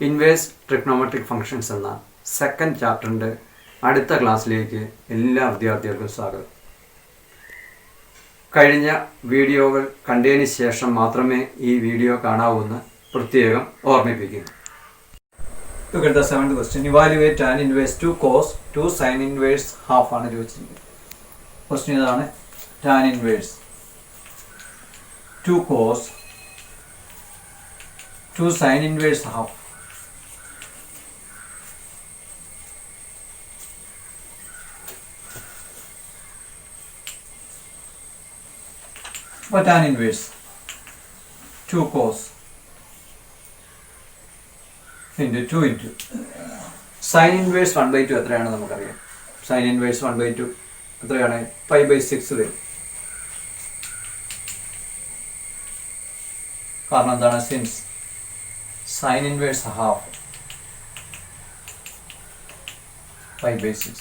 Inverse trigonometric functions എന്ന second ചാപ്റ്ററിൻ്റെ അടുത്ത ക്ലാസ്സിലേക്ക് എല്ലാ വിദ്യാർത്ഥികൾക്കും സ്വാഗതം. കഴിഞ്ഞ വീഡിയോകൾ കണ്ടതിന് ശേഷം മാത്രമേ ഈ വീഡിയോ കാണാവൂന്ന് പ്രത്യേകം ഓർമ്മിപ്പിക്കുന്നു. Look at the seventh question. Evaluate tan inverse 2 cos 2 sin inverse half ആണ് ചോദിച്ചിരിക്കുന്നത്. ക്വസ്റ്റ്യൻ ഇതാണ്. tan inverse 2 cos 2 sin inverse half. അപ്പോൾ tan inverse 2 cos into 2 into sin inverse 1/2 എത്രയാണ് നമുക്കറിയാം. sin inverse 1/2 എത്രയാണ്? 5/6 വരും. കാരണം എന്താണ്? Since sin inverse half 5/6.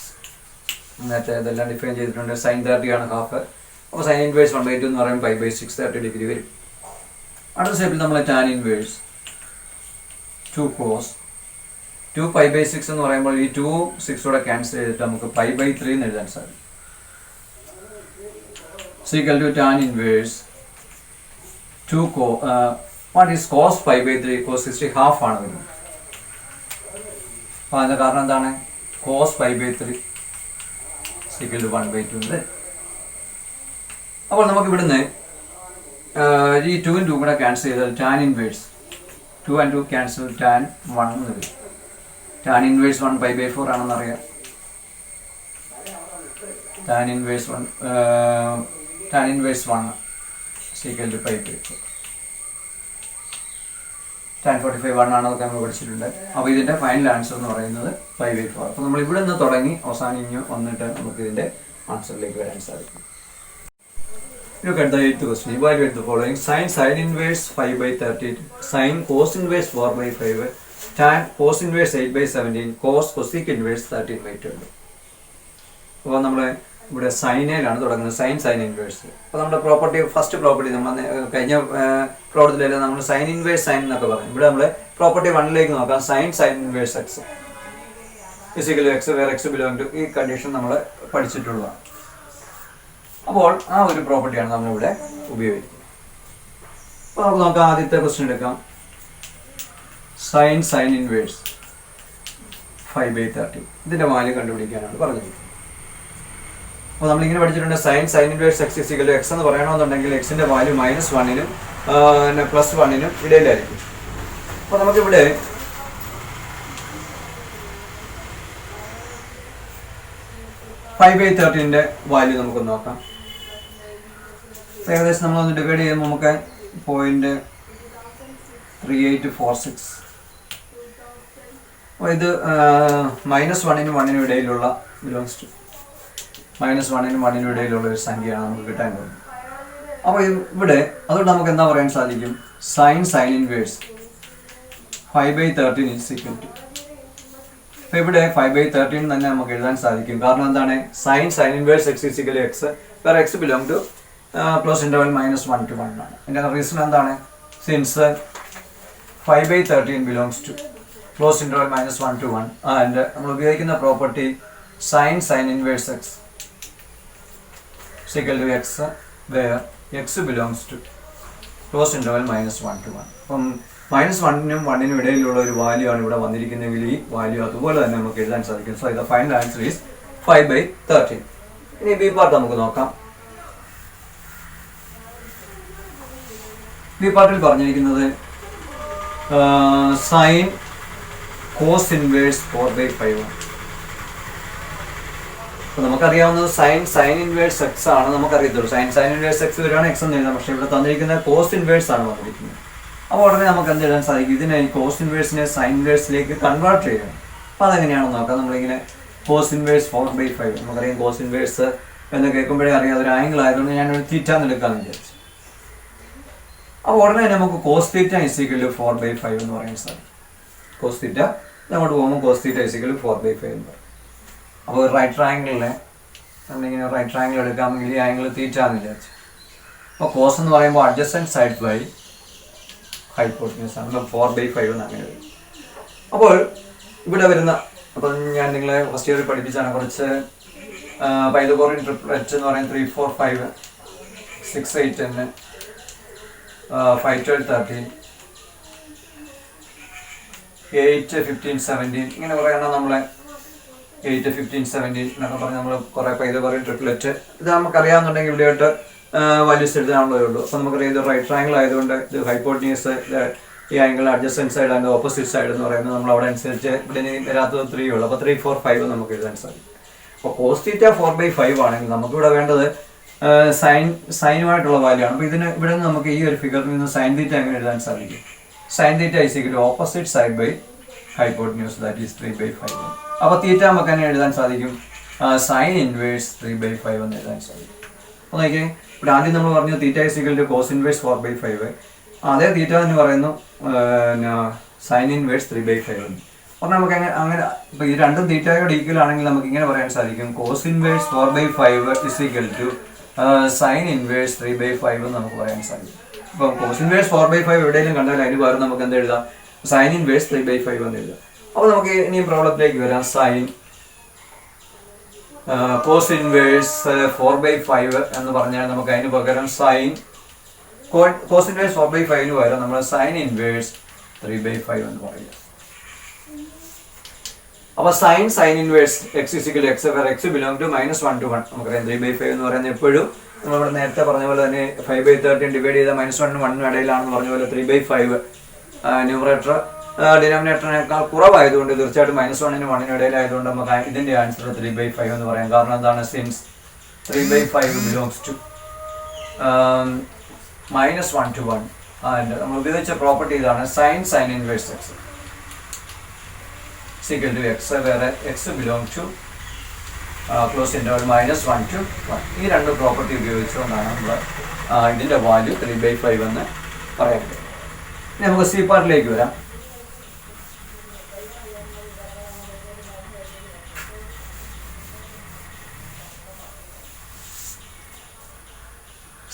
നേരത്തെ ഇതെല്ലാം ഡിഫൈൻ ചെയ്തിട്ടുണ്ട്. sin 30 ആണ് ഹാഫ്. അപ്പോൾ sin inverse 1/2 എന്ന് പറയുമ്പോൾ 5/6 30 ഡിഗ്രി വരും. അടുത്ത സ്റ്റെപ്പിൽ നമ്മൾ tan inverse 2 cos 2 5/6 എന്ന് പറയുമ്പോൾ ഈ 2 6 ക്യാൻസൽ ചെയ്തിട്ട് നമുക്ക് 5/3 എന്ന് എഴുതാൻ സാധിക്കും. Equal to tan inverse 2 cos what is cos 5/3? cos 60 half ആണ് വരുന്നത്. അപ്പോൾ അതിൻ്റെ കാരണം എന്താണ്? cos 5/3 ഈക്വൽ ടു 1/2 ഉണ്ട്. അപ്പോൾ നമുക്ക് ഇവിടുന്ന് ഈ 2 ഉം 2 കൂടെ ക്യാൻസൽ ചെയ്താൽ tan inverse 2 and 2 cancel tan 1 എന്ന് വരും. tan inverse 1 π/4 ആണെന്നറിയാം. tan inverse 1 equal to π/4. tan 45 1 ആണെന്നൊക്കെ നമ്മൾ പഠിച്ചിട്ടുണ്ട്. അപ്പോൾ ഇതിൻ്റെ ഫൈനൽ ആൻസർ എന്ന് പറയുന്നത് 5/4. അപ്പോൾ നമ്മൾ ഇവിടെ നിന്ന് തുടങ്ങി അവസാനം ഇനി വന്നിട്ട് നമുക്ക് ഇതിൻ്റെ ആൻസറിലേക്ക് വരാൻ സാധിക്കും. Look at the 8th question. Evaluate the following. Sin inverse 5/30, sin cos inverse 4/5, tan cos inverse 8/17, cos cosec inverse 13/20. അപ്പോൾ നമ്മൾ ഇവിടെ സൈനയിലാണ് തുടങ്ങുന്നത്. sin inverse. അപ്പോൾ നമ്മുടെ പ്രോപ്പർട്ടി ഫസ്റ്റ് പ്രോപ്പർട്ടി നമ്മൾ കഴിഞ്ഞ പ്രോബ്ലത്തിലെല്ലാം നമ്മൾ sin ഇൻവേഴ്സ് സൈൻ എന്നൊക്കെ പറയും. ഇവിടെ നമ്മൾ പ്രോപ്പർട്ടി 1ലേക്ക് നോക്കാം. sin inverse x is equal x where x belong to ഈ കണ്ടീഷൻ നമ്മൾ പഠിച്ചിട്ടുള്ളതാണ്. അപ്പോൾ ആ ഒരു പ്രോപ്പർട്ടിയാണ് നമ്മളിവിടെ ഉപയോഗിക്കുന്നത്. അപ്പോൾ നമുക്ക് നോക്കാം. ആദ്യത്തെ ക്വസ്റ്റ്യൻ എടുക്കാം. sin ഇൻവേഴ്സ് 5/30 ഇതിൻ്റെ വാല്യൂ കണ്ടുപിടിക്കാനാണ് പറഞ്ഞത്. അപ്പോൾ നമ്മളിങ്ങനെ പഠിച്ചിട്ടുണ്ട്. sin inverse x equal to x എന്ന് പറയണമെന്നുണ്ടെങ്കിൽ എക്സിൻ്റെ വാല്യൂ -1നും +1നും ഇടയിലായിരിക്കും. അപ്പോൾ നമുക്കിവിടെ (5/30) വാല്യൂ നമുക്ക് നോക്കാം. ഏകദേശം നമ്മളൊന്ന് ഡിവൈഡ് ചെയ്യുമ്പോൾ നമുക്ക് 0.3846. അപ്പോൾ ഇത് -1നും 1നും ഇടയിലുള്ള ബിലോങ്സ് ടു -1നും 1നും ഇടയിലുള്ള ഒരു സംഖ്യയാണ് നമുക്ക് കിട്ടാൻ പോകുന്നത്. അപ്പോൾ ഇവിടെ അതുകൊണ്ട് നമുക്ക് എന്താ പറയാൻ സാധിക്കും? sin inverse 5/13 is equal to. അപ്പോൾ ഇവിടെ 5/13 തന്നെ നമുക്ക് എഴുതാൻ സാധിക്കും. കാരണം എന്താണ്? sin inverse x equal to x where x belong to close interval -1 to 1 ആണ്. ഇതിൻ്റെ റീസൺ എന്താണ്? Since 5/13 belongs to close interval -1 to 1 and നമ്മൾ ഉപയോഗിക്കുന്ന property sin inverse x equal to x where x belongs to close interval -1 to 1. അപ്പം -1നും 1നും ഇടയിലുള്ള ഒരു value ആണ് ഇവിടെ വന്നിരിക്കുന്നതെങ്കിൽ ഈ വാല്യൂ അതുപോലെ തന്നെ നമുക്ക് എഴുതാൻ സാധിക്കും. സോ ഇത് ഫൈനൽ ആൻസർ ഈസ് 5/13. ഇനി ബി പാർട്ട് നമുക്ക് നോക്കാം. ബി പാർട്ടിൽ പറഞ്ഞിരിക്കുന്നത് സൈൻ കോസ് ഇൻവേഴ്സ് 4/5 ആണ്. അപ്പോൾ നമുക്കറിയാവുന്നത് സൈൻ ഇൻവേഴ്സ് എക്സ് ആണ് നമുക്കറിയത്തുള്ളൂ. സൈൻ ഇൻവേഴ്സ് എക്സ് വരികയാണ് എക്സ് എന്ന് എഴുതാം. പക്ഷേ ഇവിടെ തന്നിരിക്കുന്നത് കോസ് ഇൻവേഴ്സ് ആണ് വന്നിരിക്കുന്നത്. അപ്പോൾ ഉടനെ നമുക്ക് എന്ത് എഴുതാൻ സാധിക്കും? ഇതിനെ കോസ് ഇൻവേഴ്സിനെ സൈൻ ഇൻവേഴ്സിലേക്ക് കൺവേർട്ട് ചെയ്യണം. അപ്പോൾ അതെങ്ങനെയാണെന്ന് നോക്കാം. നമ്മളിങ്ങനെ കോസ് ഇൻവേഴ്സ് 4/5 നമുക്കറിയാം. കോസ് ഇൻവേഴ്സ് എന്ന് കേൾക്കുമ്പോഴേ അറിയാം അതൊരു ആംഗിൾ ആയതുകൊണ്ട് ഞാനൊരു തീറ്റ എന്ന് എടുക്കാമെന്ന് വിചാരിച്ചു. അപ്പോൾ ഉടനെ നമുക്ക് cos theta is equal to 4/5 എന്ന് പറയാൻ സാധിക്കും. കോസ് തീറ്റ അങ്ങോട്ട് പോകുമ്പോൾ cos theta is equal to 4/5 എന്ന് പറയും. അപ്പോൾ റൈറ്റ് ട്രയാങ്കിളിനെ നമ്മളിങ്ങനെ റൈറ്റ് ട്രയാങ്കിൾ എടുക്കാമെങ്കിൽ ഈ ആംഗിൾ തീറ്റ എന്ന് വിചാരിച്ചു. അപ്പോൾ കോസ് എന്ന് പറയുമ്പോൾ അഡ്ജസൻറ്റ് സൈഡ് ബൈ ഹൈപ്പോട്ടന്യൂസ് ആണ്. 4/5 എന്ന് അങ്ങനെ വരും. അപ്പോൾ ഇവിടെ വരുന്ന, അപ്പം ഞാൻ നിങ്ങളെ ഫസ്റ്റ് ഇയറിൽ പഠിപ്പിച്ചാണ് കുറച്ച് പൈതഗോറിയൻ ട്രിപ്ലറ്റ് എന്ന് പറയുന്നത് 3, 4, 5, 6, 8, 10, 5, 12, 13, 8, 15, 17 ഇങ്ങനെ പറയുന്ന നമ്മളെ 8, 15, 17 എന്നൊക്കെ പറഞ്ഞ് നമ്മൾ കുറേ പൈതഗോറിയൻ ട്രിപ്ലറ്റ് ഇത് നമുക്കറിയാമെന്നുണ്ടെങ്കിൽ ഇവിടെയായിട്ട് വാല്യൂസ് എഴുതാനുള്ളതേ ഉള്ളൂ. അപ്പോൾ നമുക്കറിയാം ഇത് റൈറ്റ് ട്രയാങ്കിൾ ആയതുകൊണ്ട് ഇത് ഹൈപ്പോട്ടന്യൂസ്, ഈ angle adjacent side and opposite side എന്ന് പറയുന്നത് നമ്മൾ അവിടെ അനുസരിച്ച് ഇവിടെ വരാത്തത് 3 ഉള്ളൂ. അപ്പോൾ 3, 4, 5 നമുക്ക് എഴുതാൻ സാധിക്കും. അപ്പോൾ cos θ 4/5 ആണെങ്കിൽ നമുക്കിവിടെ വേണ്ടത് സൈനുമായിട്ടുള്ള വാല്യൂ ആണ്. അപ്പോൾ ഇവിടെ നിന്ന് നമുക്ക് ഈ ഒരു ഫിഗറിൽ നിന്ന് sin θ എങ്ങനെ എഴുതാൻ സാധിക്കും? sin θ = opposite side by hypotenuse, that is 3/5. അപ്പോൾ θ നമുക്ക് എങ്ങനെ എഴുതാൻ സാധിക്കും? sin ഇൻവേഴ്സ് 3/5 എന്ന് എഴുതാൻ സാധിക്കും. അപ്പോൾ നോക്കിയേ, ഇവിടെ ആദ്യം നമ്മൾ പറഞ്ഞു θ = cos ഇൻവേഴ്സ് 4/5. അതേ θ എന്ന് പറയുന്നു sin ഇൻവേഴ്സ് 3/5 എന്ന്. അപ്പോൾ നമുക്ക് അങ്ങനെ ഇപ്പോൾ ഈ രണ്ടും തീറ്റയോട് ഈക്വൽ ആണെങ്കിൽ നമുക്ക് ഇങ്ങനെ പറയാൻ സാധിക്കും cos ഇൻവേഴ്സ് 4/5 sin ഇൻവേഴ്സ് 3/5 എന്ന് നമുക്ക് പറയാൻ സാധിക്കും. അപ്പോൾ cos ഇൻവേഴ്സ് 4/5 എവിടെയെങ്കിലും കണ്ടാൽ അതിന് പകരം നമുക്ക് എന്ത് എഴുതാം? sin ഇൻവേഴ്സ് 3/5 എന്ന് എഴുതാം. അപ്പോൾ നമുക്ക് ഇനിയും പ്രോബ്ലത്തിലേക്ക് വരാം. cos ഇൻവേഴ്സ് 4/5 എന്ന് പറഞ്ഞാൽ നമുക്ക് അതിന് പകരം cos ഇൻവേഴ്സ് 4/5 പകരം നമ്മൾ sin ഇൻവേഴ്സ് 3/5 എന്ന് പറയുക. അപ്പോൾ sin inverse x x where x belong to -1 to 1 നമുക്കറിയാം. 3/5 എന്ന് പറയുന്നത് എപ്പോഴും നമ്മളിവിടെ നേരത്തെ പറഞ്ഞ പോലെ തന്നെ 5/13 ഡിവൈഡ് ചെയ്ത -1 1 ഇടയിലാണെന്ന് പറഞ്ഞ പോലെ 3/5 ന്യൂമറേറ്റർ ഡിനോമിനേറ്ററിനേക്കാൾ കുറവായതുകൊണ്ട് തീർച്ചയായിട്ടും -1 1 ഇടയിലായതുകൊണ്ട് നമുക്ക് ഇതിന്റെ ആൻസർ 3/5 എന്ന് പറയാം. കാരണം എന്താണ്? സിൻസ് 3/5 ബിലോങ്സ് ടു -1 to 1 നമ്മൾ ഉപയോഗിച്ച പ്രോപ്പർട്ടി ഇതാണ് sin inverse x equal to x where x belong to close interval -1 to 1. ഈ രണ്ട് പ്രോപ്പർട്ടി ഉപയോഗിച്ചുകൊണ്ടാണ് നമ്മൾ ഇതിൻ്റെ വാല്യൂ 3/5 എന്ന് പറയുന്നത്. ഇനി നമുക്ക് സി പാർട്ടിലേക്ക് വരാം.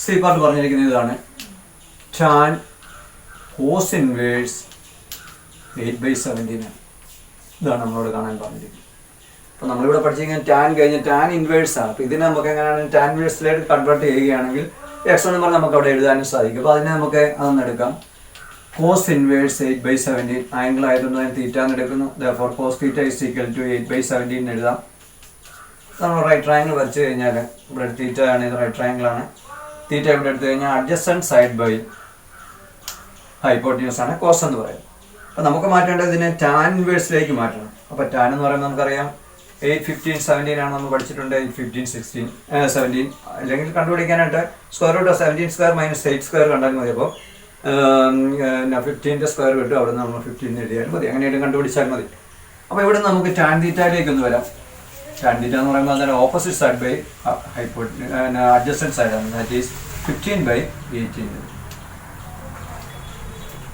സി പാർട്ട് പറഞ്ഞിരിക്കുന്നത് ഇതാണ്: tan cos ഇൻവേഴ്സ് 8/17 ഇതാണ് നമ്മളോട് കാണാൻ പറഞ്ഞിരിക്കുന്നത്. അപ്പോൾ നമ്മളിവിടെ പഠിച്ചിരിക്കുന്നത് ടാൻ കഴിഞ്ഞ് ടാൻ ഇൻവേഴ്സ് ആണ്. അപ്പോൾ ഇതിനെ നമുക്ക് എങ്ങനെയാണ് ടാൻ ഇൻവേഴ്സിലേക്ക് കൺവേർട്ട് ചെയ്യുകയാണെങ്കിൽ x എന്ന് പറഞ്ഞാൽ നമുക്ക് അവിടെ എഴുതാനും സാധിക്കും. അപ്പോൾ അതിനെ നമുക്ക് അതൊന്ന് എടുക്കാം. cos ഇൻവേഴ്സ് 8/17 ആംഗിൾ ആയതുകൊണ്ട് ഞാൻ തീറ്റ എന്ന് എടുക്കുന്നു. therefore cos θ = 8/17 എന്ന് എഴുതാം. നമ്മൾ റൈറ്റ് ട്രയാങ്കിൾ വരച്ച് കഴിഞ്ഞാൽ ഇവിടെ തീറ്റ ആണ്, ഇത് റൈറ്റ് ട്രയാങ്കിൾ ആണ്. തീറ്റ ഇവിടെ എടുത്തു കഴിഞ്ഞാൽ അഡ്ജസ്റ്റന്റ് സൈഡ് ബൈ ഹൈപ്പോട്ടന്യൂസ് ആണ് cos എന്ന് പറയുന്നത്. അപ്പോൾ നമുക്ക് മാറ്റേണ്ടത് ഇതിനെ ടാൻ ഇൻവേഴ്സിലേക്ക് മാറ്റണം. അപ്പോൾ ടാൻ എന്ന് പറയുമ്പോൾ നമുക്കറിയാം 8, 15, 17 ആണ് നമ്മൾ പഠിച്ചിട്ടുണ്ട്. 8, 15, 16, 17 അല്ലെങ്കിൽ കണ്ടുപിടിക്കാനായിട്ട് √17² - 8² കണ്ടാൽ മതി. അപ്പോൾ 15ന്റെ സ്ക്വയർ കിട്ടും, അവിടെ നിന്ന് നമ്മൾ 15 എഴുതിയാലും മതി, അങ്ങനെയായിട്ട് കണ്ടുപിടിച്ചാൽ മതി. അപ്പോൾ ഇവിടെ നമുക്ക് ടാൻ തീറ്റയിലേക്ക് ഒന്ന് വരാം. ടാൻ തീറ്റ എന്ന് പറയുമ്പോൾ അതിൻ്റെ opposite side by adjacent side ആണ്, ദാറ്റ് ഈസ് 15/18.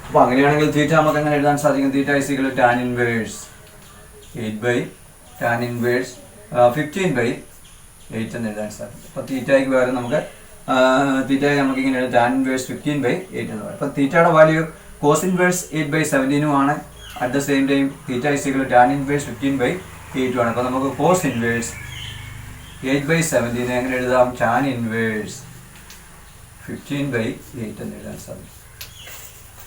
അപ്പോൾ അങ്ങനെയാണെങ്കിൽ തീറ്റ നമുക്ക് എങ്ങനെ എഴുതാൻ സാധിക്കും? തീറ്റ = tan ഇൻവേഴ്സ് 15/8 എന്ന് എഴുതാൻ സാധിക്കും. അപ്പോൾ തീറ്റയ്ക്ക് പകരം നമുക്ക് നമുക്ക് ഇങ്ങനെ tan ഇൻവേഴ്സ് 15/8 എന്ന് പറയും. അപ്പോൾ തീറ്റയുടെ വാല്യൂ cos ഇൻവേഴ്സ് 8/17 ആണ്. At the same time theta = tan inverse 15/8 ആണ്. അപ്പോൾ നമുക്ക് cos ഇൻവേഴ്സ് 8/17 എങ്ങനെ എഴുതാം? tan ഇൻവേഴ്സ് 15/8 എന്ന് എഴുതാൻ സാധിക്കും.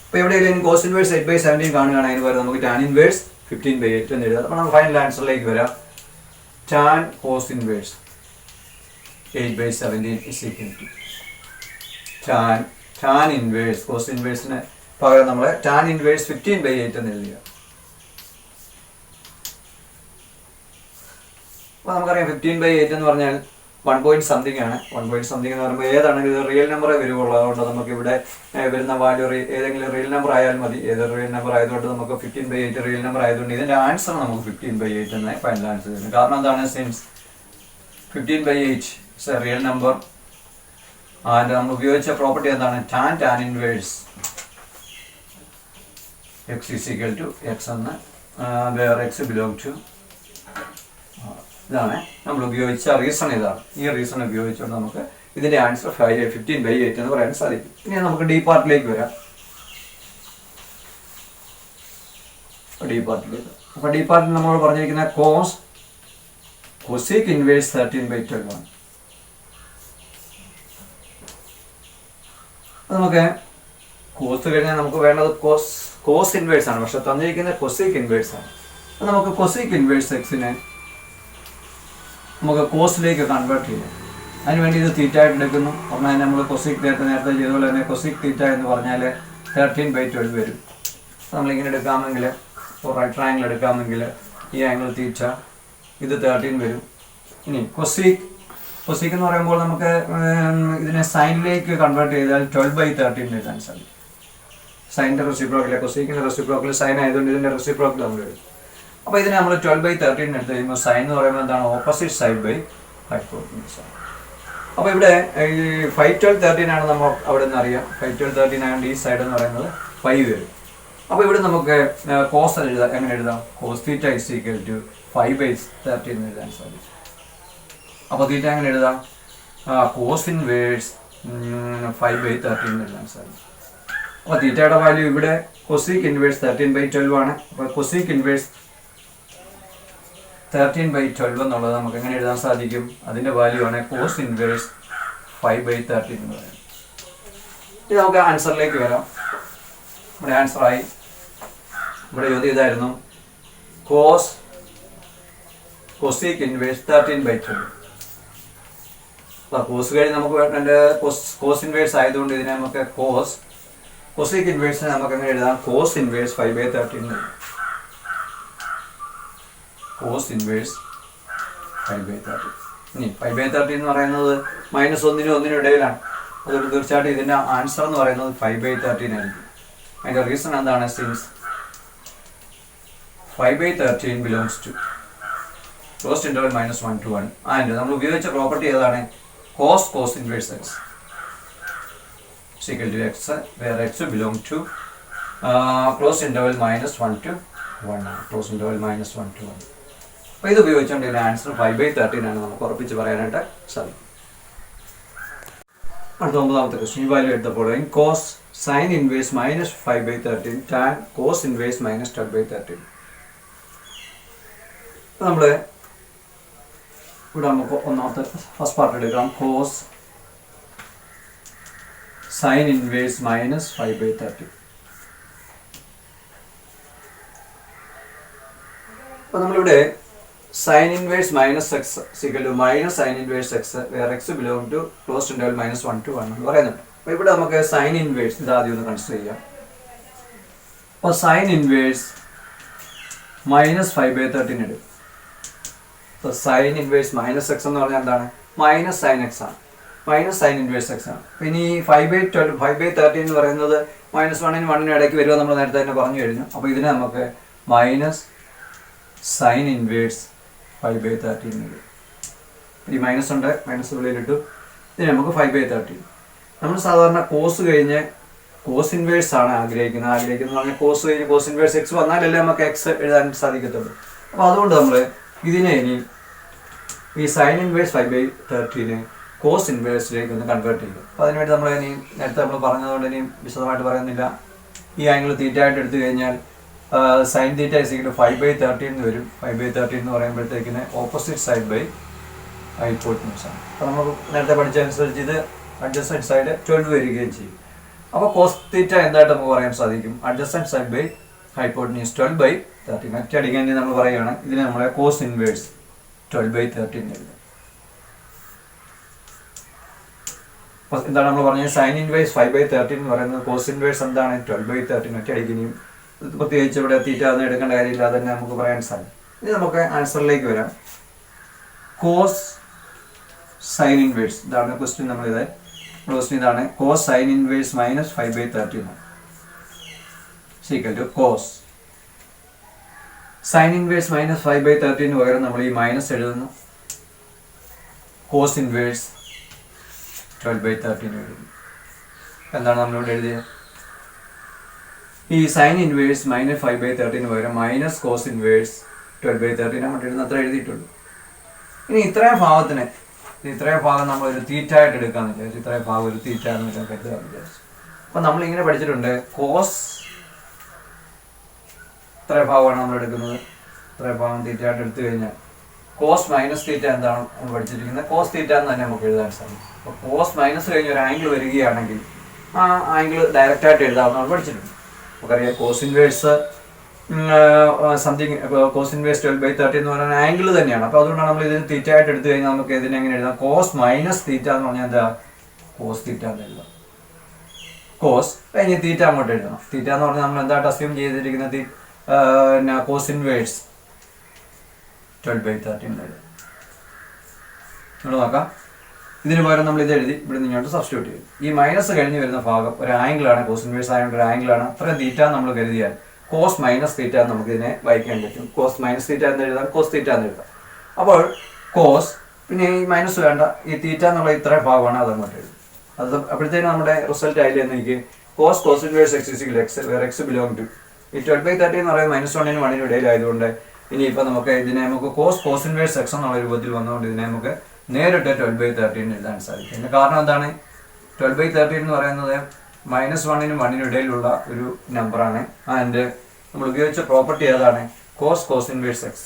അപ്പോൾ എവിടെയെങ്കിലും cos ഇൻവേഴ്സ് 8/17 കാണുകയാണെങ്കിൽ അതിന് പകരം നമുക്ക് tan ഇൻവേഴ്സ് 15/8 എന്ന് എഴുതാം. അപ്പോൾ നമുക്ക് ഫൈനൽ ആൻസറിലേക്ക് വരാം. tan cos inverse 8/17 tan inverse cos ഇൻവേഴ്സിന് പകരം നമ്മൾ tan ഇൻവേഴ്സ് 15/8 എന്ന് എഴുതുക. അപ്പോൾ നമുക്കറിയാം 15/8 എന്ന് പറഞ്ഞാൽ 1 point something ആണ്. 1 point something എന്ന് പറയുമ്പോൾ ഏതാണെങ്കിൽ ഇത് റിയൽ നമ്പറേ വരുവുള്ളൂ. അതുകൊണ്ട് നമുക്ക് ഇവിടെ വരുന്ന വാല്യൂ ഏതെങ്കിലും റിയൽ നമ്പർ ആയാലും മതി. ഏതൊരു റിയൽ നമ്പർ ആയതുകൊണ്ട് നമുക്ക് 15/8 റിയൽ നമ്പർ ആയതുകൊണ്ട് ഇതിൻ്റെ ആൻസർ നമുക്ക് 15/8 എന്ന് ഫൈനൽ ആൻസർ തരും. കാരണം എന്താണ്? Since 15/8 is A real number and നമ്മൾ ഉപയോഗിച്ച പ്രോപ്പർട്ടി എന്താണ്? tan ഇൻവേഴ്സ് x = x എന്ന് വേറെ x belong to ഇതാണ് നമ്മൾ ഉപയോഗിച്ച റീസൺ. ഇതാണ് ഈ റീസൺ ഉപയോഗിച്ചുകൊണ്ട് നമുക്ക് ഇതിൻ്റെ ആൻസർ 15/8 എന്ന് പറയാൻ സാധിക്കും. ഇനി നമുക്ക് ഡി പാർട്ടിലേക്ക് വരാം. ഡി പാർട്ടിലേക്ക്. അപ്പോൾ ഡി പാർട്ടിൽ നമ്മൾ പറഞ്ഞിരിക്കുന്ന കൊസീക് ഇൻവേഴ്സ് 13/12 ആണ്. നമുക്ക് കോസ് കഴിഞ്ഞാൽ നമുക്ക് വേണ്ടത് കോസ് ഇൻവേഴ്സ് ആണ്, പക്ഷെ തന്നിരിക്കുന്നത് കൊസീക് ഇൻവേഴ്സ് ആണ്. അപ്പോൾ നമുക്ക് കൊസീക് ഇൻവേഴ്സ് എക്സിനെ നമുക്ക് കോസിലേക്ക് കൺവേർട്ട് ചെയ്യാം. അതിനുവേണ്ടി ഇത് തീറ്റ ആയിട്ട് എടുക്കുന്നു. പറഞ്ഞാൽ നമ്മൾ കൊസീക് നേരത്തെ ചെയ്തതുപോലെ തന്നെ കൊസീക് തീറ്റ എന്ന് പറഞ്ഞാൽ 13/12 വരും. നമ്മളിങ്ങനെ എടുക്കാമെങ്കിൽ, റൈറ്റ് ട്രയാങ്കിൾ എടുക്കാമെങ്കിൽ ഈ ആംഗിൾ തീറ്റ ഇത് 13 വരും. ഇനി കൊസീക് എന്ന് പറയുമ്പോൾ നമുക്ക് ഇതിനെ സൈനിലേക്ക് കൺവേർട്ട് ചെയ്താൽ 12/13 എഴുതാൻ സാധിക്കും. സൈനിൻ്റെ റെസിപ്രോക്കൽ, കൊസീക്കിൻ്റെ റെസിപ്രോക്കൽ സൈൻ ആയതുകൊണ്ട് ഇതിൻ്റെ റെസിപ്രോക്കൽ നമ്മൾ എഴുതും. അപ്പോൾ ഇതിനെ നമ്മൾ 12/13 എടുത്ത് കഴിയുമ്പോൾ സൈൻ എന്ന് പറയുമ്പോൾ എന്താണ്? ഓപ്പോസിറ്റ് സൈഡ് ബൈ ഹൈപ്പോട്ടന്യൂസ് ആണ്. അപ്പോൾ ഇവിടെ ഈ 5/12/13 ആണ് നമ്മൾ അവിടെ നിന്ന് അറിയാം. 5/12/13 ആയതുകൊണ്ട് ഈ സൈഡ് എന്ന് പറയുന്നത് 5 വരും. അപ്പോൾ ഇവിടെ നമുക്ക് കോസ് എഴുതാം. എങ്ങനെ എഴുതാം? Cos theta is equal to 5/13 എന്ന് എഴുതാൻ സാധിക്കും. അപ്പോൾ തീറ്റ എങ്ങനെ എഴുതാം? കോസ് ഇൻവേഴ്സ് 5/13 എന്ന് എഴുതാൻ സാധിക്കും. അപ്പോൾ തീറ്റയുടെ വാല്യൂ ഇവിടെ കൊസീക് ഇൻവേഴ്സ് 13/12 ആണ്. അപ്പോൾ കൊസീക് ഇൻവേഴ്സ് 13/12 എന്നുള്ളത് നമുക്ക് എങ്ങനെ എഴുതാൻ സാധിക്കും? അതിൻ്റെ വാല്യൂ ആണ് കോസ് ഇൻവേഴ്സ് 5/13 എന്ന് പറയുന്നത്. ഇത് നമുക്ക് ആൻസറിലേക്ക് വരാം. നമ്മുടെ ആൻസറായി ഇവിടെ ചോദ്യം ഇതായിരുന്നു, കൊസീക് ഇൻവേഴ്സ് 13/12. അപ്പോൾ കോസ് കഴിഞ്ഞ് നമുക്ക് കോസ് ഇൻവേഴ്സ് ആയതുകൊണ്ട് ഇതിനെ നമുക്ക് കൊസീക് ഇൻവേഴ്സിനെ നമുക്ക് എങ്ങനെ എഴുതാം? Cos inverse 5/13. Cos inverse 5/13. ഇനി 5/13 എന്ന് പറയുന്നത് -1നും 1നും ഇടയിലാണ്. അതുകൊണ്ട് തീർച്ചയായിട്ടും ഇതിൻ്റെ ആൻസർ എന്ന് പറയുന്നത് 5/13 ആയിരിക്കും. അതിൻ്റെ റീസൺ എന്താണ്? Since 5/13 belongs to closed interval -1 to 1 and നമ്മൾ ഉപയോഗിച്ച പ്രോപ്പർട്ടി ഏതാണ്? Cos inverse x equal to x, where x belong to closed interval -1 to 1. Closed interval -1 to 1. അപ്പോൾ ഇത് ഉപയോഗിച്ചുകൊണ്ട് ഇതിൻ്റെ ആൻസർ 5/13 ആണ് നമുക്ക് ഉറപ്പിച്ച് പറയാനായിട്ട് സാധിക്കും. അടുത്ത 9ാമത്തെ ക്വസ്റ്റ്യൻ. വാല്യൂ എടുത്തപ്പോൾ cos sine inverse -5/13 tan cos inverse -12/13. അപ്പോൾ നമ്മൾ ഇവിടെ നമുക്ക് ഒന്നാമത്തെ ഫസ്റ്റ് പാർട്ട് എടുക്കാം. Cos sine inverse -5/13. അപ്പോൾ നമ്മളിവിടെ sine inverse -x equal to sine inverse x where x belong to closed interval -1 to 1 എന്ന് പറയുന്നുണ്ട്. അപ്പോൾ ഇവിടെ നമുക്ക് സൈൻ ഇൻവേഴ്സ് ഇത് ആദ്യം ഒന്ന് കൺസിഡർ ചെയ്യാം. അപ്പോൾ സൈൻ ഇൻവേഴ്സ് -5/13 എടുക്കും. അപ്പോൾ സൈൻ ഇൻവേഴ്സ് -x എന്ന് പറഞ്ഞാൽ എന്താണ്? -sin x ആണ്. -sin ഇൻവേഴ്സ് x ആണ്. ഇനി 5/13 എന്ന് പറയുന്നത് -1നും 1നും ഇടയ്ക്ക് വരുക നമ്മൾ നേരത്തെ തന്നെ പറഞ്ഞു കഴിഞ്ഞു. അപ്പോൾ ഇതിനെ നമുക്ക് -sin ഇൻവേഴ്സ് 5/13 വരും. ഈ മൈനസ് ഉണ്ട്, മൈനസ് ഉള്ളിലിട്ടു. ഇതിന് നമുക്ക് 5/13. നമ്മൾ സാധാരണ കോസ് കഴിഞ്ഞ് കോസ് ഇൻവേഴ്സ് ആണ് ആഗ്രഹിക്കുന്നത് പറഞ്ഞാൽ കോസ് കഴിഞ്ഞ് കോസ് ഇൻവേഴ്സ് എക്സ് വന്നാലല്ലേ നമുക്ക് എക്സ് എഴുതാൻ സാധിക്കത്തുള്ളൂ. അപ്പോൾ അതുകൊണ്ട് നമ്മൾ ഇതിനെ ഇനി ഈ സൈൻ ഇൻവേഴ്സ് 5/13 കോസ് ഇൻവേഴ്സിലേക്ക് ഒന്ന് കൺവേർട്ട് ചെയ്യും. അപ്പോൾ അതിനുവേണ്ടി നമ്മൾ ഇനി നേരത്തെ നമ്മൾ പറഞ്ഞതുകൊണ്ട് ഇനിയും വിശദമായിട്ട് പറയുന്നില്ല. ഈ ആംഗിൾ തീറ്റ ആയിട്ട് എടുത്തു കഴിഞ്ഞാൽ സൈൻ തീറ്റ ഇസിക്കൽ 5/13 എന്ന് വരും. 5/13 എന്ന് പറയുമ്പോഴത്തേക്കിന് ഓപ്പോസിറ്റ് സൈഡ് ബൈ ഹൈപ്പോട്ടന്യൂസ് ആണ്. അപ്പോൾ നമ്മൾ നേരത്തെ പഠിച്ചതനുസരിച്ച് ഇത് അഡ്ജസ്റ്റന്റ് സൈഡ് 12 വരികയും ചെയ്യും. അപ്പോൾ കോസ് തീറ്റ എന്തായിട്ട് നമുക്ക് പറയാൻ സാധിക്കും? Adjacent side by hypotenuse 12/13. മറ്റടിക്കാൻ നമ്മൾ പറയുകയാണ് ഇതിനെ നമ്മളെ കോസ് ഇൻവേഴ്സ് 12/13 എഴുതും. അപ്പോൾ എന്താണ് നമ്മൾ പറഞ്ഞത്? സൈൻ ഇൻവേഴ്സ് 5/13 എന്ന് പറയുന്നത് കോസ് ഇൻവേഴ്സ് എന്താണ്? 12/13. മറ്റടിക്കുകയും പ്രത്യേകിച്ച് ഇവിടെ തീറ്റ ഒന്നും എടുക്കേണ്ട കാര്യമില്ല, അതന്നെ നമുക്ക് പറയാൻ സാധിക്കും. ഇനി നമുക്ക് ആൻസറിലേക്ക് വരാം. കോസ് സൈൻ ഇൻവേഴ്സ് ഇതാണ് ക്വസ്റ്റ്യൻ. നമ്മളിത് ക്വസ്റ്റ്യൻ ഇതാണ്. Cos sine inverse -5/13 equal to cos sine inverse -5/13 പകരം നമ്മൾ ഈ മൈനസ് എഴുതുന്നു. കോസ് ഇൻവേഴ്സ് 12/13 എഴുതുന്നു. എന്താണ് നമ്മളിവിടെ എഴുതിയത്? ഈ സൈൻ ഇൻവേഴ്സ് -5/13 പകരം മൈനസ് കോസ് ഇൻവേഴ്സ് 12/13 നമ്മൾ എഴുതുന്ന അത്ര എഴുതിയിട്ടുള്ളൂ. ഇനി ഇത്രയും ഭാഗം നമ്മൾ ഒരു തീറ്റ ആയിട്ട് എടുക്കാന്ന് വിചാരിച്ചു. ഇത്രയും ഭാഗം ഒരു തീറ്റ എന്ന് കരുതാന്ന് വിചാരിച്ചു. അപ്പം നമ്മളിങ്ങനെ പഠിച്ചിട്ടുണ്ട്. കോസ് ഇത്ര ഭാഗമാണ് നമ്മൾ എടുക്കുന്നത്. ഇത്ര ഭാഗം തീറ്റ ആയിട്ട് എടുത്തു കഴിഞ്ഞാൽ കോസ് മൈനസ് തീറ്റ എന്താണ് നമ്മൾ പഠിച്ചിരിക്കുന്നത്? കോസ് തീറ്റ എന്ന് തന്നെ നമുക്ക് എഴുതാൻ സാധിക്കും. അപ്പോൾ കോസ് മൈനസ് കഴിഞ്ഞ് ഒരു ആംഗിൾ വരികയാണെങ്കിൽ ആ ആംഗിൾ ഡയറക്റ്റായിട്ട് എഴുതാമെന്ന് നമ്മൾ പഠിച്ചിട്ടുണ്ട്. നമുക്കറിയാം cos inverse something cos inverse 12/30 എന്ന് പറയുന്ന ആംഗിൾ തന്നെയാണ്. അപ്പോൾ അതുകൊണ്ടാണ് നമ്മൾ ഇതിന് തീറ്റ ആയിട്ട് എടുത്തു കഴിഞ്ഞാൽ നമുക്ക് ഇതിനെ എങ്ങനെ എഴുതാം? കോസ് മൈനസ് തീറ്റ എന്ന് പറഞ്ഞാൽ എന്താ? കോസ് തീറ്റ എന്ന് എഴുതാം. കോസ് കഴിഞ്ഞ് തീറ്റ അങ്ങോട്ട് എഴുതണം. തീറ്റ എന്ന് പറഞ്ഞാൽ നമ്മൾ എന്തായിട്ട് അസ്യൂം ചെയ്തിരിക്കുന്നത്? കോസ് ഇൻവേഴ്സ് 12/30 എന്ന് എഴുതാം. നമ്മൾ നോക്കാം. ഇതിന് പകരം നമ്മൾ ഇത് എഴുതി ഇവിടെ ഇങ്ങോട്ട് സബ്സ്റ്റിറ്റ്യൂട്ട് ചെയ്യും. ഈ മൈനസ് കഴിഞ്ഞ് വരുന്ന ഭാഗം ഒരു ആംഗിളാണ്, കോസ് ഇൻവേഴ്സ് ആയതുകൊണ്ട് ഒരു ആംഗിളാണ്. അത്രയും തീറ്റ നമ്മൾ കരുതിയാൽ കോസ് മൈനസ് തീറ്റ നമുക്ക് ഇതിനെ വായിക്കാൻ പറ്റും. കോസ് മൈനസ് തീറ്റ എന്ന് എഴുതാം, കോസ് തീറ്റ എന്ന് എഴുതാം. അപ്പോൾ കോസ് പിന്നെ ഈ മൈനസ് വേണ്ട, ഈ തീറ്റ എന്നുള്ള ഇത്രയും ഭാഗമാണ് അതങ്ങോട്ട് എഴുതും. അത് അപ്പോഴത്തേനും നമ്മുടെ റിസൾട്ട് ആയില്ലെന്ന് എനിക്ക് cos inverse x x where x belong to ഈ 12/30 എന്ന് പറയുന്നത് -1നും 1നും ഇടയിലായതുകൊണ്ട് ഇനിയിപ്പോൾ നമുക്ക് കോസ് ഇൻവേഴ്സ് x എന്നുള്ള രൂപത്തിൽ വന്നുകൊണ്ട് ഇതിനെ നമുക്ക് നേരിട്ട് 12/30 എഴുതാൻ സാധിക്കും. ഇതിന്റെ കാരണം എന്താണ്? 12/30 എന്ന് പറയുന്നത് -1നും 1നും ഇടയിലുള്ള ഒരു നമ്പറാണ്. ആൻഡ് നമ്മൾ ഉപയോഗിച്ച പ്രോപ്പർട്ടി ഏതാണ്? Cos inverse x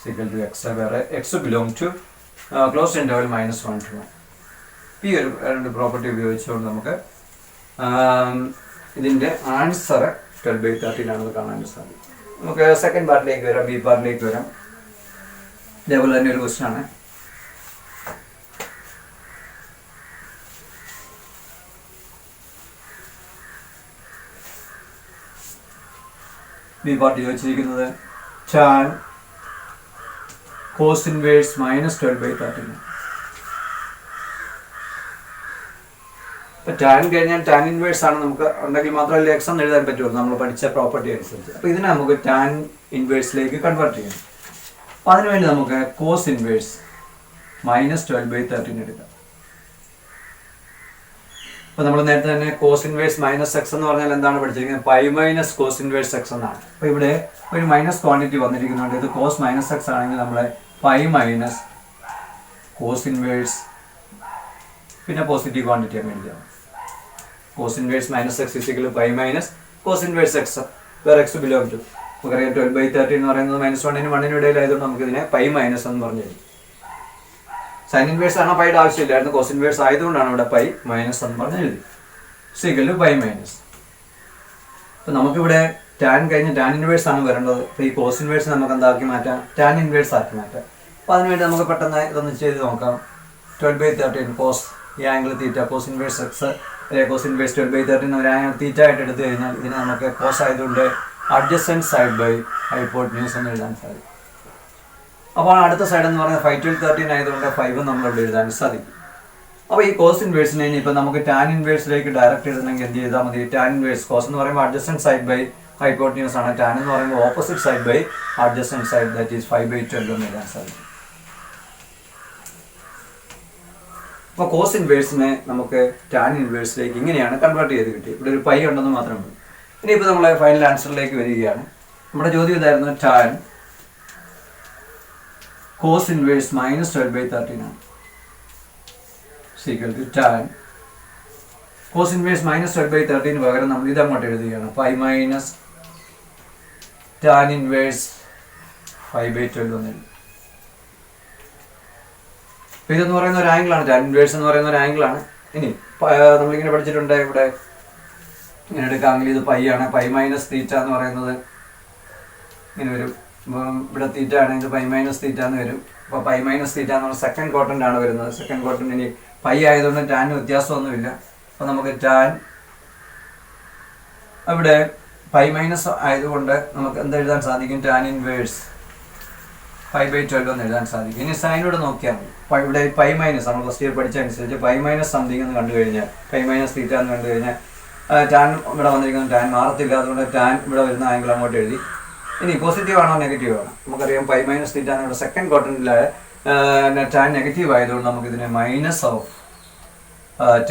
equal to x വേറെ x belong to close interval -1 to 1. ഈ ഒരു രണ്ട് പ്രോപ്പർട്ടി ഉപയോഗിച്ചുകൊണ്ട് നമുക്ക് ഇതിൻ്റെ ആൻസർ 12/30 ആണെന്ന് കാണാൻ സാധിക്കും. നമുക്ക് സെക്കൻഡ് പാർട്ടിലേക്ക് വരാം, ബി പാർട്ടിലേക്ക് വരാം. ഇതേപോലെ തന്നെ ഒരു ക്വസ്റ്റ്യൻ ആണ്. ബി പാർട്ടി ചോദിച്ചിരിക്കുന്നത് tan cos inverse -12/30. ഇപ്പൊ ടാൻ കഴിഞ്ഞാൽ ടാൻ ഇൻവേഴ്സ് ആണ് നമുക്ക് ഉണ്ടെങ്കിൽ മാത്രമല്ല എക്സ് എന്ന് എഴുതാൻ പറ്റുള്ളൂ നമ്മൾ പഠിച്ച പ്രോപ്പർട്ടി അനുസരിച്ച്. അപ്പൊ ഇതിനെ നമുക്ക് ടാൻ ഇൻവേഴ്സിലേക്ക് കൺവേർട്ട് ചെയ്യണം. അപ്പൊ അതിനുവേണ്ടി നമുക്ക് കോസ് ഇൻവേഴ്സ് -12/30 എടുക്കാം. അപ്പൊ നമ്മൾ നേരത്തെ തന്നെ കോസ് ഇൻവേഴ്സ് -x എന്ന് പറഞ്ഞാൽ എന്താണ് പഠിച്ചിരിക്കുന്നത്? Pi minus cos inverse x എന്നാണ്. അപ്പൊ ഇവിടെ ഒരു മൈനസ് ക്വാണ്ടിറ്റി വന്നിരിക്കുന്നുണ്ട്. ഇത് കോസ് -x ആണെങ്കിൽ നമ്മളെ പൈ മൈനസ് കോസ് ഇൻവേഴ്സ് പിന്നെ പോസിറ്റീവ് ക്വാണ്ടിറ്റി ആണ് എഴുതുക. Cos inverse -x = pi minus cos inverse x where x belong to. നമുക്കറിയാം 12/30 എന്ന് പറയുന്നത് -1നും 1നും ഇടയിലായതുകൊണ്ട് നമുക്ക് ഇതിനെ പൈ മൈനസ് എന്ന് പറഞ്ഞു തരും. സൈൻ ഇൻവേഴ്സ് ആണ്, പൈയുടെ ആവശ്യമില്ലായിരുന്നു. കോസ് ഇൻവേഴ്സ് ആയതുകൊണ്ടാണ് ഇവിടെ പൈ മൈനസ് എന്ന് പറഞ്ഞ് എഴുതി. = പൈ മൈനസ്. അപ്പം നമുക്കിവിടെ ടാൻ കഴിഞ്ഞ് ടാൻ ഇൻവേഴ്സ് ആണ് വരേണ്ടത്. അപ്പോൾ ഈ കോസ് ഇൻവേഴ്സ് നമുക്ക് എന്താക്കി മാറ്റാം? ടാൻ ഇൻവേഴ്സ് ആക്കി മാറ്റാം. അപ്പോൾ അതിനുവേണ്ടി നമുക്ക് പെട്ടെന്ന് ഇതൊന്ന് ചെയ്ത് നോക്കാം. 12/30 കോസ് ഈ angle theta cos inverse x അല്ലെങ്കിൽ കോസ് ഇൻവേഴ്സ് 12/30 ഒരു ആംഗിൾ തീറ്റ ആയിട്ട് എടുത്തു കഴിഞ്ഞാൽ ഇതിനെ നമുക്ക് കോസ് ആയതുകൊണ്ട് അഡ്ജസൻറ്റ് സൈഡ് ബൈ ഹൈപ്പോട്ടന്യൂസ് എന്ന് എഴുതാൻ സാധിക്കും. അപ്പോൾ അടുത്ത സൈഡ് എന്ന് പറയുന്നത് 5/13 ആയതുകൊണ്ട് 5 നമ്മളിവിടെ എഴുതാൻ സാധിക്കും. അപ്പോൾ ഈ കോസ് ഇൻവേഴ്സിനെ ഇനിയിപ്പോൾ നമുക്ക് ടാൻ ഇൻവേഴ്സിലേക്ക് ഡയറക്റ്റ് എഴുതണമെങ്കിൽ എന്ത് ചെയ്താൽ മതി? ടാൻ ഇൻവേഴ്സ് കോസ് എന്ന് പറയുമ്പോൾ അഡ്ജസൻറ്റ് സൈഡ് ബൈ ഹൈപ്പോട്ടന്യൂസ് ആണ്. ടാൻ എന്ന് പറയുമ്പോൾ opposite side by adjacent side, that is 5/12 എന്ന് എഴുതാൻ സാധിക്കും. അപ്പോൾ കോസ് ഇൻവേഴ്സിനെ നമുക്ക് ടാൻ ഇൻവേഴ്സിലേക്ക് ഇങ്ങനെയാണ് കൺവേർട്ട് ചെയ്ത് കിട്ടി. ഇവിടെ ഒരു പൈ ഉണ്ടെന്ന് മാത്രമേ ഉള്ളൂ. ഇനിയിപ്പോൾ നമ്മൾ ഫൈനൽ ആൻസറിലേക്ക് വരികയാണ്. നമ്മുടെ ചോദ്യം ഇതായിരുന്നു, ടാൻ കോസ് ഇൻവേഴ്സ് -12/30 ആണ്. = ടാൻ കോസ് ഇൻവേഴ്സ് -12/30 പകരം നമ്മൾ ഇതങ്ങോട്ട് എഴുതുകയാണ്. പൈ മൈനസ് ടാൻ ഇൻവേഴ്സ് 5/12 എന്ന് എഴുതി. അപ്പോൾ ഇതെന്ന് പറയുന്ന ഒരു ആംഗിളാണ്. ടാൻ ഇൻവേഴ്സ് എന്ന് പറയുന്ന ഒരു ആംഗിളാണ്. ഇനി നമ്മളിങ്ങനെ പഠിച്ചിട്ടുണ്ട്, ഇവിടെ ഇങ്ങനെ എടുക്കാമെങ്കിൽ ഇത് പൈ ആണ്. പൈ മൈനസ് തീറ്റ എന്ന് പറയുന്നത് ഇങ്ങനെ വരും. ഇവിടെ തീറ്റ ആണ്, ഇത് പൈ മൈനസ് തീറ്റ എന്ന് വരും. അപ്പോൾ പൈ മൈനസ് തീറ്റ എന്ന് പറഞ്ഞാൽ സെക്കൻഡ് ക്വാഡ്രന്റ് ആണ് വരുന്നത്. സെക്കൻഡ് ക്വാഡ്രന്റ് ഇനി പൈ ആയതുകൊണ്ട് ടാന് വ്യത്യാസമൊന്നുമില്ല. അപ്പോൾ നമുക്ക് ടാൻ ഇവിടെ പൈ മൈനസ് ആയതുകൊണ്ട് നമുക്ക് എന്തെഴുതാൻ സാധിക്കും? ടാൻ ഇൻവേഴ്സ് 5/12 എന്ന് എഴുതാൻ സാധിക്കും. ഇനി സൈനോട് നോക്കിയാൽ മതി. ഇവിടെ പൈ മൈനസ് നമ്മൾ ഫസ്റ്റ് ഇയർ പഠിച്ചതനുസരിച്ച് പൈ മൈനസ് സംതിങ് എന്ന് കണ്ടു കഴിഞ്ഞാൽ, പൈ മൈനസ് തീറ്റ എന്ന് കണ്ടു കഴിഞ്ഞാൽ ടാൻ ഇവിടെ വന്നിരിക്കുന്നത് ടാൻ മാറത്തില്ല. അതുകൊണ്ട് ടാൻ ഇവിടെ വരുന്ന ആംഗിൾ അങ്ങോട്ട് എഴുതി. ഇനി പോസിറ്റീവ് ആണോ നെഗറ്റീവ് ആണോ? നമുക്കറിയാം പൈ മൈനസ് തീറ്റ ഇവിടെ സെക്കൻഡ് ക്വാഡ്രന്റിലായ ടാൻ നെഗറ്റീവ് ആയതുകൊണ്ട് നമുക്കിതിനെ മൈനസ് ഓഫ്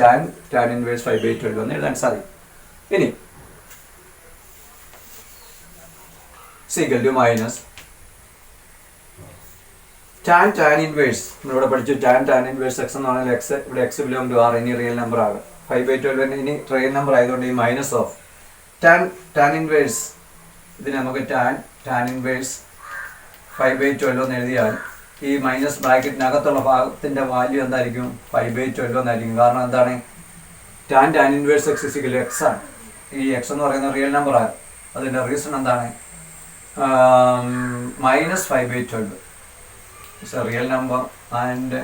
ടാൻ ഇൻവേഴ്സ് 5/12 എന്ന് എഴുതാൻ സാധിക്കും. ഇനി = മൈനസ് ടാൻ ഇൻവേഴ്സ് നമ്മളിവിടെ പഠിച്ചു. ടാൻ ഇൻവേഴ്സ് x എന്ന് പറഞ്ഞാൽ x ഇവിടെ x ബിലോങ് ടു r, ഇനി റിയൽ നമ്പർ ആകും. 5/12 ഇനി റിയൽ നമ്പർ ആയതുകൊണ്ട് ഈ മൈനസ് ഓഫ് ടാൻ ഇൻവേഴ്സ് ഇതിന് നമുക്ക് ടാൻ ഇൻവേഴ്സ് 5/12 എന്ന് എഴുതിയാൽ ഈ മൈനസ് ബ്രാക്കറ്റിനകത്തുള്ള ഭാഗത്തിൻ്റെ വാല്യൂ എന്തായിരിക്കും 5/12 എന്നായിരിക്കും. കാരണം എന്താണ്, tan inverse x is equal X ആണ്. ഈ എക്സ് എന്ന് പറയുന്ന റിയൽ നമ്പറാണ്. അതിൻ്റെ റീസൺ എന്താണ്, -5/12 it's A real number and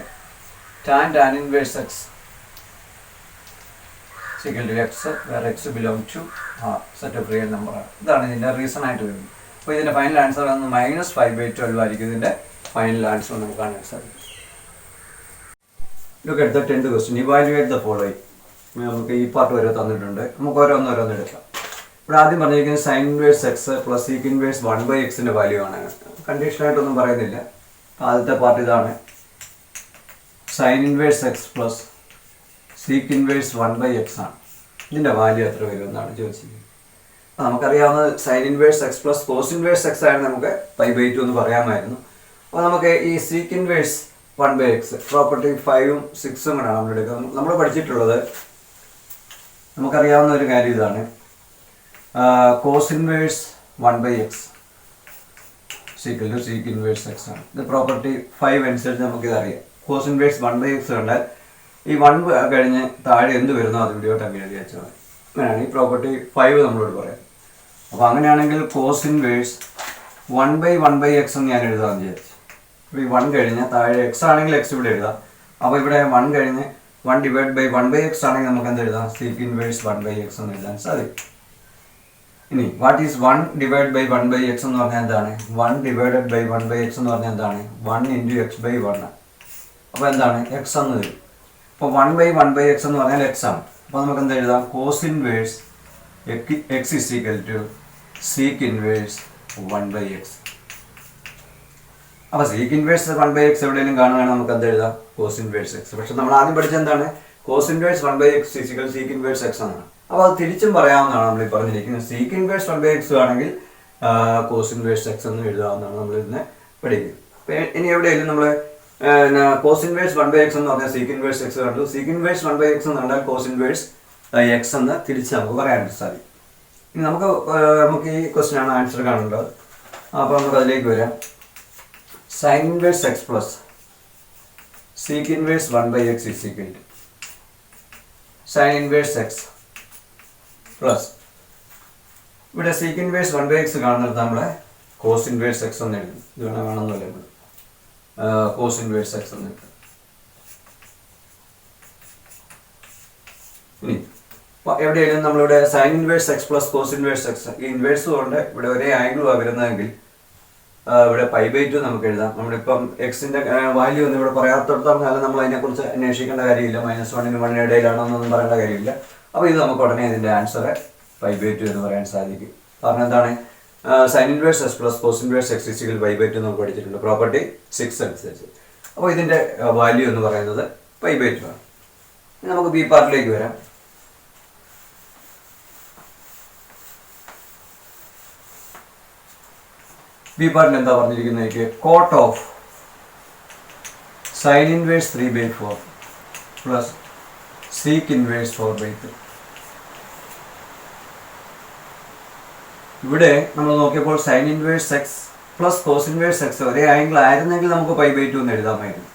tan inverse x equal to x where x belong to set of real number ആണ്. ഇതാണ് ഇതിൻ്റെ റീസൺ ആയിട്ട് വരുന്നത്. അപ്പോൾ ഇതിൻ്റെ ഫൈനൽ ആൻസർ വന്ന് -5/12 ആയിരിക്കും ഇതിൻ്റെ ഫൈനൽ ആൻസർ നമുക്ക് കാണാൻ സാധിക്കും. Look at the 10th question. Evaluate the following. നമുക്ക് ഈ പാർട്ട് വരെ തന്നിട്ടുണ്ട്. നമുക്ക് ഓരോന്നോരോന്ന് എടുക്കാം. ഇവിടെ ആദ്യം പറഞ്ഞിരിക്കുന്നത് sine inverse x plus sec inverse 1/x value ആണ്. കണ്ടീഷനായിട്ടൊന്നും പറയുന്നില്ല. ആദ്യത്തെ പാർട്ട് ഇതാണ്, sine inverse x plus sec inverse 1/x ആണ്. ഇതിൻ്റെ വാല്യൂ എത്ര വരും എന്നാണ് ചോദിച്ചിരിക്കുന്നത്. അപ്പോൾ നമുക്കറിയാവുന്നത് sine inverse x plus cos inverse x ആയിരുന്നു നമുക്ക് 5/2 എന്ന് പറയാമായിരുന്നു. അപ്പോൾ നമുക്ക് ഈ സീക്ക് ഇൻവേഴ്സ് 1/x പ്രോപ്പർട്ടി 5ഉം 6ഉം കൂടെയാണ് നമ്മൾ എടുക്കുന്നത്. നമ്മൾ പഠിച്ചിട്ടുള്ളത് നമുക്കറിയാവുന്ന ഒരു കാര്യം ഇതാണ്, cos inverse 1/x equal to sec inverse x ആണ്. ഇത് പ്രോപ്പർട്ടി 5 അനുസരിച്ച് നമുക്കിതറിയാം. കോസ് ഇൻവേഴ്സ് 1/x കണ്ടാൽ ഈ 1 കഴിഞ്ഞ് താഴെ എന്ത് വരുന്നോ അത് ഇവിടെയോട്ട് അങ്ങ് എഴുതി വെച്ചാൽ മതി. അങ്ങനെയാണ് ഈ പ്രോപ്പർട്ടി 5 നമ്മളോട് പറയാം. അപ്പോൾ അങ്ങനെയാണെങ്കിൽ കോസ് ഇൻവേഴ്സ് 1/1/x എന്ന് ഞാൻ എഴുതാമെന്ന് വിചാരിച്ചു. അപ്പോൾ ഈ 1 കഴിഞ്ഞ് താഴെ എക്സ് ആണെങ്കിൽ എക്സ് ഇവിടെ എഴുതാം. അപ്പോൾ ഇവിടെ 1 കഴിഞ്ഞ് 1/1/x ആണെങ്കിൽ നമുക്ക് എന്ത് എഴുതാം, സീക്ക് ഇൻവേഴ്സ് 1/x എന്ന് എഴുതാൻ സാധിക്കും. ഇനി വാട്ട് ഈസ് 1/1/x എന്ന് പറഞ്ഞാൽ എന്താണ്, 1/1/x എന്ന് പറഞ്ഞാൽ എന്താണ്, 1 × x/1. അപ്പോൾ എന്താണ്, എക്സ് എന്ന് തരും. അപ്പോൾ 1/1/x എന്ന് പറഞ്ഞാൽ എക്സ് ആണ്. അപ്പോൾ നമുക്ക് എന്താ എഴുതാം, cos inverse x is equal to sec inverse 1/x. അപ്പോൾ സീക്ക് ഇൻവേഴ്സ് 1/x എവിടെയെങ്കിലും കാണുകയാണെങ്കിൽ നമുക്ക് എന്താ എഴുതാം, കോസ് ഇൻവേഴ്സ് എക്സ്. പക്ഷെ നമ്മൾ ആദ്യം പഠിച്ചത് എന്താണ്, cos inverse 1/x equal sec inverse x എന്നാണ്. അപ്പോൾ അത് തിരിച്ചും പറയാവുന്നതാണ് നമ്മൾ ഈ പറഞ്ഞിരിക്കുന്നത്. സീക്ക് ഇൻവേഴ്സ് 1/x ആണെങ്കിൽ കോസ് ഇൻവേഴ്സ് എക്സ് എന്ന് എഴുതാവുന്നതാണ് നമ്മൾ ഇതിനെ പഠിക്കുന്നത്. അപ്പോൾ ഇനി എവിടെയെങ്കിലും നമ്മൾ കോസ് ഇൻവേഴ്സ് 1/x എന്ന് പറഞ്ഞാൽ സീക്ക് ഇൻവേഴ്സ് എക്സ് കണ്ടു, സീക്ക് ഇൻവേഴ്സ് 1/x എന്ന് പറഞ്ഞാൽ കോസ് ഇൻവേഴ്സ് എക്സ് എന്ന് തിരിച്ച് നമുക്ക് പറയാനായിട്ട് സാധിക്കും. ഇനി നമുക്ക് ഈ ക്വസ്റ്റ്യൻ ആണ് ആൻസർ കാണേണ്ടത്. അപ്പോൾ നമുക്ക് അതിലേക്ക് വരാം. Sine inverse x plus sec inverse 1/x is equal to sine inverse x plus, ഇവിടെ സീക്ക് ഇൻവേഴ്സ് 1/x കാണുന്നിടത്ത് നമ്മൾ കോസ് ഇൻവേഴ്സ് എക്സ് എന്ന് എഴുതും. ഇത് വേണമെന്നില്ല, ഇവിടെ കോസ് ഇൻവേഴ്സ് എക്സ് എന്ന് എഴുതും. ഇനി എവിടെയായാലും നമ്മളിവിടെ sine inverse x plus cos inverse x, ഈ ഇൻവേഴ്സ് കൊണ്ട് ഇവിടെ ഒരേ ആംഗിളുമാണ് വരുന്നതെങ്കിൽ ഇവിടെ 5/2 നമുക്ക് എഴുതാം. നമ്മളിപ്പം എക്സിൻ്റെ വാല്യൂ ഒന്നും ഇവിടെ പറയാത്തടത്തോളം കാലം നമ്മൾ അതിനെക്കുറിച്ച് അന്വേഷിക്കേണ്ട കാര്യമില്ല. -1 1 ഇടയിലാണെന്നൊന്നും പറയേണ്ട കാര്യമില്ല. അപ്പോൾ ഇത് നമുക്ക് ഉടനെ ഇതിൻ്റെ ആൻസർ 5/2 എന്ന് പറയാൻ സാധിക്കും. കാരണം എന്താണ്, sine inverse x plus cos inverse x is equal 5/2 നമുക്ക് പഠിച്ചിട്ടുണ്ട് പ്രോപ്പർട്ടി 6 അനുസരിച്ച്. അപ്പോൾ ഇതിൻ്റെ വാല്യൂ എന്ന് പറയുന്നത് 5/2 ആണ്. ഇനി നമുക്ക് ബി പാർട്ടിലേക്ക് വരാം. ബി പാർട്ടിൽ എന്താ പറഞ്ഞിരിക്കുന്നത്, cot of sine inverse 3/4 plus sec inverse 4/3. ഇവിടെ നമ്മൾ നോക്കിയപ്പോൾ sine inverse x plus cos inverse x ഒരേ ആംഗിൾ ആയിരുന്നെങ്കിൽ നമുക്ക് 5/2 എന്ന് എഴുതാമായിരുന്നു.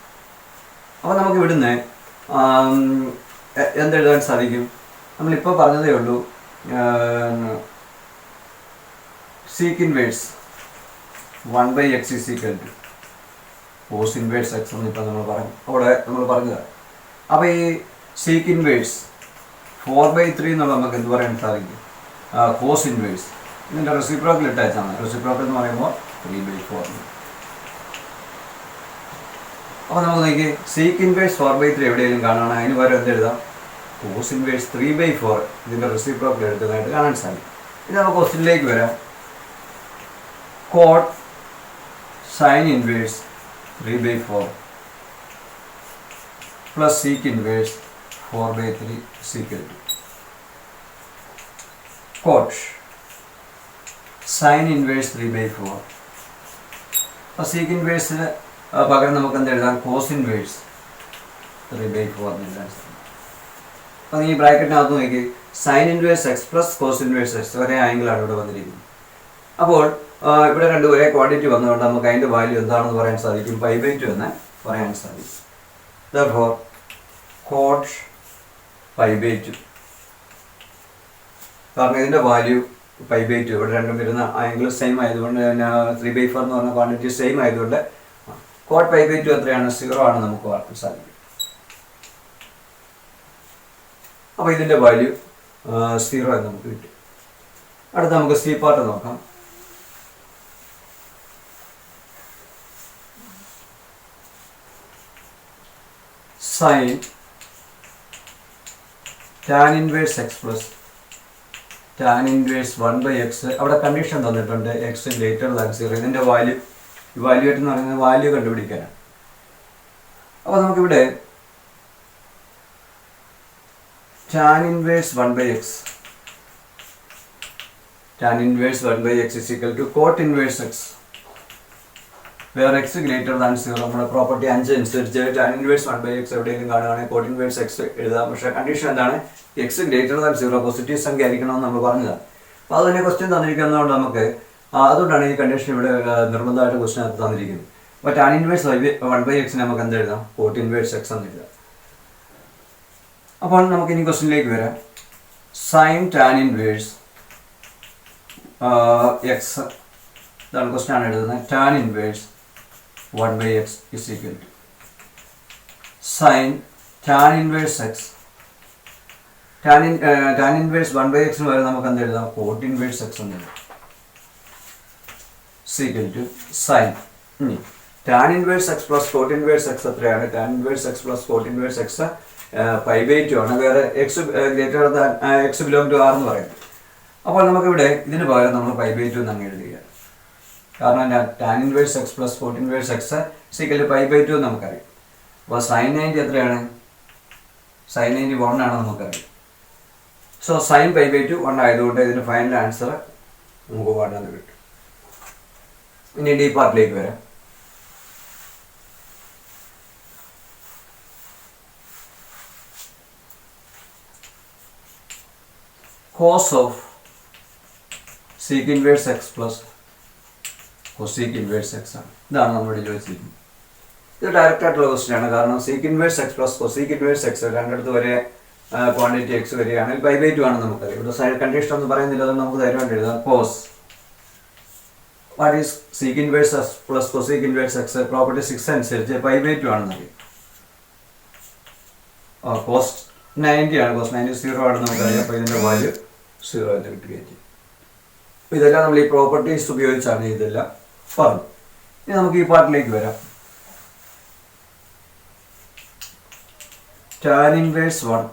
അപ്പോൾ നമുക്ക് ഇവിടുന്ന് എന്തെഴുതാൻ സാധിക്കും, നമ്മളിപ്പോൾ പറഞ്ഞതേ ഉള്ളൂ, sec inverse 1/x is equal to cos inverse x എന്ന് ഇപ്പം നമ്മൾ പറഞ്ഞു, അവിടെ നമ്മൾ പറഞ്ഞതാണ്. അപ്പോൾ ഈ സീക്ക് ഇൻവേഴ്സ് 4/3 എന്നുള്ള നമുക്ക് എന്ത് പറയാൻ സാധിക്കും, കോസ് ഇൻവേഴ്സ് ഇതിൻ്റെ റെസിപ്രോക്കൽ ഇട്ടാച്ചാണ്. റെസിപ്രോക്കൽ എന്ന് പറയുമ്പോൾ 3/4. അപ്പോൾ നമുക്ക് നോക്കി സീക്ക് ഇൻവേഴ്സ് 4/3 എവിടെയെങ്കിലും കാണുകയാണെങ്കിൽ അതിന് പകരം എന്തെഴുതാം, കോസ് ഇൻവേഴ്സ് 3/4 ഇതിൻ്റെ റെസിപ്രോക്കൽ എടുക്കുന്നതായിട്ട് കാണാൻ സാധിക്കും. ഇനി നമുക്ക് ക്വസ്റ്റ്യനിലേക്ക് വരാം. Cot sine inverse 3/4 plus sec inverse 4/3 equal to cot sine inverse 3/4. അപ്പോൾ സീക്ക് ഇൻവേഴ്സിന് പകരം നമുക്ക് എന്ത് എഴുതാം, കോസ് ഇൻവേഴ്സ് 3/4 എന്ന് എഴുതാൻ സാധിക്കും. അപ്പോൾ ഈ ബ്രാക്കറ്റിനകത്ത് നോക്കി sine inverse x plus cos inverse x ഒരേ ആംഗിളാണ് ഇവിടെ വന്നിരിക്കുന്നത്. അപ്പോൾ ഇവിടെ രണ്ട് ഒരേ ക്വാണ്ടിറ്റി വന്നുകൊണ്ട് നമുക്ക് അതിൻ്റെ വാല്യൂ എന്താണെന്ന് പറയാൻ സാധിക്കും, π/2 എന്ന് പറയാൻ സാധിക്കും. Therefore cot π/2, കാരണം ഇതിൻ്റെ വാല്യൂ π/2 ഇവിടെ രണ്ടും വരുന്ന ആംഗിൾ സെയിം ആയതുകൊണ്ട് തന്നെ 3/4 എന്ന് പറഞ്ഞ ക്വാണ്ടിറ്റി സെയിം ആയതുകൊണ്ട് cot π/2 എത്രയാണ്, 0 ആണ് നമുക്ക് പറയാൻ സാധിക്കും. അപ്പോൾ ഇതിൻ്റെ വാല്യൂ 0 എന്ന് നമുക്ക് കിട്ടും. അടുത്ത നമുക്ക് സി പാർട്ട് നോക്കാം. Sine tan inverse x plus tan inverse 1/x, അവിടെ കണ്ടീഷൻ തന്നിട്ടുണ്ട് എക്സ് ഗ്രേറ്റർ ദാൻ 0. ഇതിൻ്റെ വാല്യൂ ഇവാലുവേറ്റ് എന്ന് പറയുന്നത് വാല്യൂ കണ്ടുപിടിക്കാനാണ്. അപ്പോൾ നമുക്കിവിടെ tan inverse 1/x is equal to cot inverse x, where x greater than 0. നമ്മുടെ പ്രോപ്പർട്ടി 5 അനുസരിച്ച് ടാൻ ഇൻവേഴ്സ് 1/x എവിടെയെങ്കിലും കാണുകയാണെങ്കിൽ കോട്ട് ഇൻവേഴ്സ് എക്സ് എഴുതാം. പക്ഷേ കണ്ടീഷൻ എന്താണ്, എക്സ് ഗ്രേറ്റർ ദാൻ 0 പോസിറ്റീവ് സംഖ്യ ആയിരിക്കണമെന്ന് നമ്മൾ പറഞ്ഞതാണ്. അപ്പോൾ അതിനെ ക്വസ്റ്റ്യൻ തന്നിരിക്കുന്നതുകൊണ്ട് നമുക്ക് അതുകൊണ്ടാണ് ഈ കണ്ടീഷൻ ഇവിടെ നിർബന്ധമായിട്ട് ക്വസ്റ്റ്യൻ തന്നിരിക്കുന്നത്. അപ്പോൾ ടാൻ ഇൻവേഴ്സ് 1/x നമുക്ക് എന്ത് എഴുതാം, കോട്ട് ഇൻവേഴ്സ് എക്സ് എന്ന് എഴുതാം. അപ്പോൾ നമുക്ക് ഇനി ക്വസ്റ്റ്യനിലേക്ക് വരാം. സൈൻ ടാൻ ഇൻവേഴ്സ് എക്സ്, ഇതാണ് ക്വസ്റ്റ്യൻ ആണ് എഴുതുന്നത്. Tan inverse 1/x is equal to sin tan inverse x. tan inverse 1/x എന്ന് പറയുന്നത് നമുക്ക് എന്ത് എഴുതാം, cot inverse x എന്ന് എഴുതാം. is equal to sin tan inverse x plus cot inverse x എത്രയാണ്, tan inverse x plus cot inverse x π/2 ആണ്. വേറെ x greater than x belong to r എന്ന് പറയുന്നത്. അപ്പോൾ നമുക്കിവിടെ ഇതിന് പകരം നമ്മൾ π/2 എന്ന് എഴുതുക. കാരണം tan inverse x plus cot inverse x equal π/2 നമുക്കറിയാം. അപ്പോൾ സൈൻ 90 എത്രയാണ്, സൈൻ 90 1 ആണ് നമുക്കറിയാം. സോ സൈൻ π/2 1 ആയതുകൊണ്ട് ഇതിൻ്റെ ഫൈനൽ ആൻസർ നമുക്ക് 1 എന്ന് കിട്ടും. ഇനി ഡി പാർട്ടിലേക്ക് വരാം. Cos of sec inverse x plus cosec inverse x ആണ്. ഇതാണ് നമ്മളിവിടെ ചോദിച്ചിരിക്കുന്നത്. ഇത് ഡയറക്റ്റ് ആയിട്ടുള്ള ക്വസ്റ്റ്യൻ ആണ്. കാരണം sec inverse x plus cosec inverse x രണ്ടിടത്ത് വരെ ക്വാണ്ടിറ്റി എക്സ് വരികയാണെങ്കിൽ π/2 ആണ് നമുക്കറിയാം. ഇവിടെ സൈഡ് കണ്ടീഷൻ ഒന്നും പറയുന്നില്ല, അതുകൊണ്ട് നമുക്ക് ധൈര്യമായിട്ട് എഴുതാം. Cos what is sec inverse x plus cosec inverse x property 6 അനുസരിച്ച് π/2 ആണെന്ന് അറിയാം. കോസ് 90 ആണ്, കോസ് 90 0 ആണെന്ന് നമുക്കറിയാം. അപ്പോൾ ഇതിൻ്റെ വാല്യൂ 0 എന്ന് കിട്ടുകയും ചെയ്യും. അപ്പോൾ ഇതെല്ലാം നമ്മൾ ഈ പ്രോപ്പർട്ടീസ് ഉപയോഗിച്ചാണ് ഇതെല്ലാം പറഞ്ഞു. ഇനി നമുക്ക് ഈ പാർട്ടിലേക്ക് വരാം. Tan inverse 1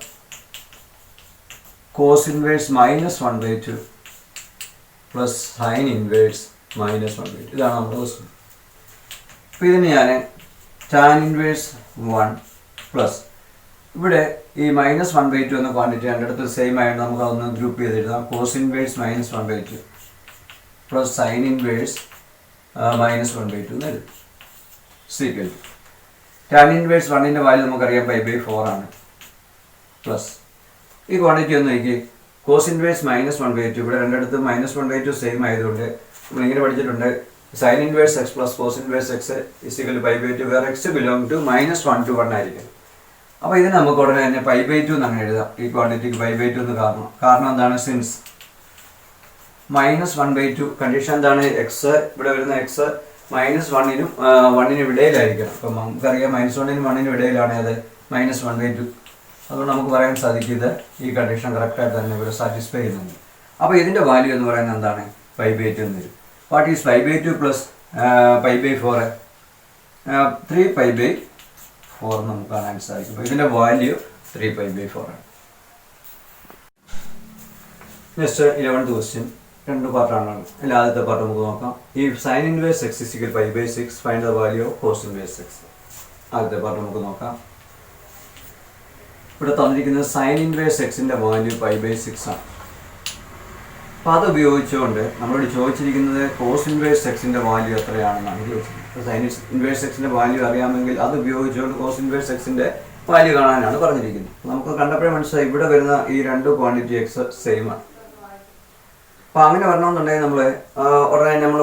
cos inverse -1/2 plus sine inverse -1/2, ഇതാണ് നമ്മുടെ ക്വസ്റ്റ്യൻ. അപ്പോൾ ഇതിന് ഞാൻ ടാൻ ഇൻവേഴ്സ് 1 പ്ലസ് ഇവിടെ ഈ -1/2 എന്ന ക്വാണ്ടിറ്റി എൻ്റെ അടുത്ത് സെയിം ആയിട്ട് നമുക്ക് അതൊന്ന് ഗ്രൂപ്പ് ചെയ്തെഴുതാം. Cos inverse -1/2 plus sine inverse -1/2 എന്ന് എഴുതും. സീക്വൽ ടാൻ ഇൻവേഴ്സ് 1ൻ്റെ വാല്യൂ നമുക്കറിയാം π/4 ആണ്. പ്ലസ് ഈ ക്വാണ്ടിറ്റി ഒന്ന് നോക്കി, കോസ് ഇൻവേഴ്സ് -1/2 ഇവിടെ രണ്ടിടത്ത് -1/2 സെയിം ആയതുകൊണ്ട് നമ്മളിങ്ങനെ പഠിച്ചിട്ടുണ്ട് sine inverse x plus cos inverse x is equal π/2 വേറെ എക്സ് ബിലോങ് ടു -1 to 1 ആയിരിക്കും. അപ്പോൾ ഇതിന് നമുക്ക് ഉടനെ തന്നെ π/2 എന്ന് അങ്ങനെ എഴുതാം. ഈ ക്വാണ്ടിറ്റിക്ക് π/2 എന്ന് കാരണം എന്താണ്, സിൻസ് -1/2 കണ്ടീഷൻ എന്താണ്, എക്സ് ഇവിടെ വരുന്ന എക്സ് -1നും 1നും ഇടയിലായിരിക്കണം. അപ്പം നമുക്കറിയാം -1നും 1നും ഇടയിലാണ് അത് -1/2. അതുകൊണ്ട് നമുക്ക് പറയാൻ സാധിക്കും ഇത് ഈ കണ്ടീഷൻ കറക്റ്റായിട്ട് തന്നെ ഇവിടെ സാറ്റിസ്ഫൈ ചെയ്യുന്നുണ്ട്. അപ്പോൾ ഇതിൻ്റെ വാല്യൂ എന്ന് പറയുന്നത് എന്താണ്, π/2 എന്ന് വരും. വാട്ട് ഈസ് π/2 പ്ലസ് π/4 3π/4 നമുക്ക് കാണാൻ സാധിക്കും. അപ്പോൾ ഇതിൻ്റെ വാല്യൂ 3π/4 ആണ്. നെക്സ്റ്റ് 11th ക്വസ്റ്റ്യൻ, രണ്ട് പാർട്ടാണ്. അതിൽ ആദ്യത്തെ പാർട്ട് നമുക്ക് നോക്കാം. ഈ sine inverse x is equal π/6 find the value of cos inverse x. ആദ്യത്തെ പാർട്ട് നമുക്ക് നോക്കാം. ഇവിടെ തന്നിരിക്കുന്നത് സൈൻ ഇൻവേഴ്സ് എക്സിൻ്റെ വാല്യൂ π/6 ആണ്. അപ്പോൾ അത് ഉപയോഗിച്ചുകൊണ്ട് നമ്മളോട് ചോദിച്ചിരിക്കുന്നത് കോസ് ഇൻവേഴ്സ് എക്സിൻ്റെ വാല്യൂ എത്രയാണെന്നാണ് ചോദിച്ചിരിക്കുന്നത്. സൈൻ ഇൻവേഴ്സ് എക്സിൻ്റെ വാല്യൂ അറിയാമെങ്കിൽ അത് ഉപയോഗിച്ചുകൊണ്ട് കോസ് ഇൻവേഴ്സ് എക്സിൻ്റെ വാല്യൂ കാണാനാണ് പറഞ്ഞിരിക്കുന്നത്. നമുക്ക് കണ്ടപ്പോഴേ മനസ്സിലായി ഇവിടെ വരുന്ന ഈ രണ്ട് ക്വാണ്ടിറ്റി എക്സ് സെയിം ആണ്. അപ്പോൾ അങ്ങനെ വരണമെന്നുണ്ടെങ്കിൽ നമ്മൾ ഉടനെ നമ്മൾ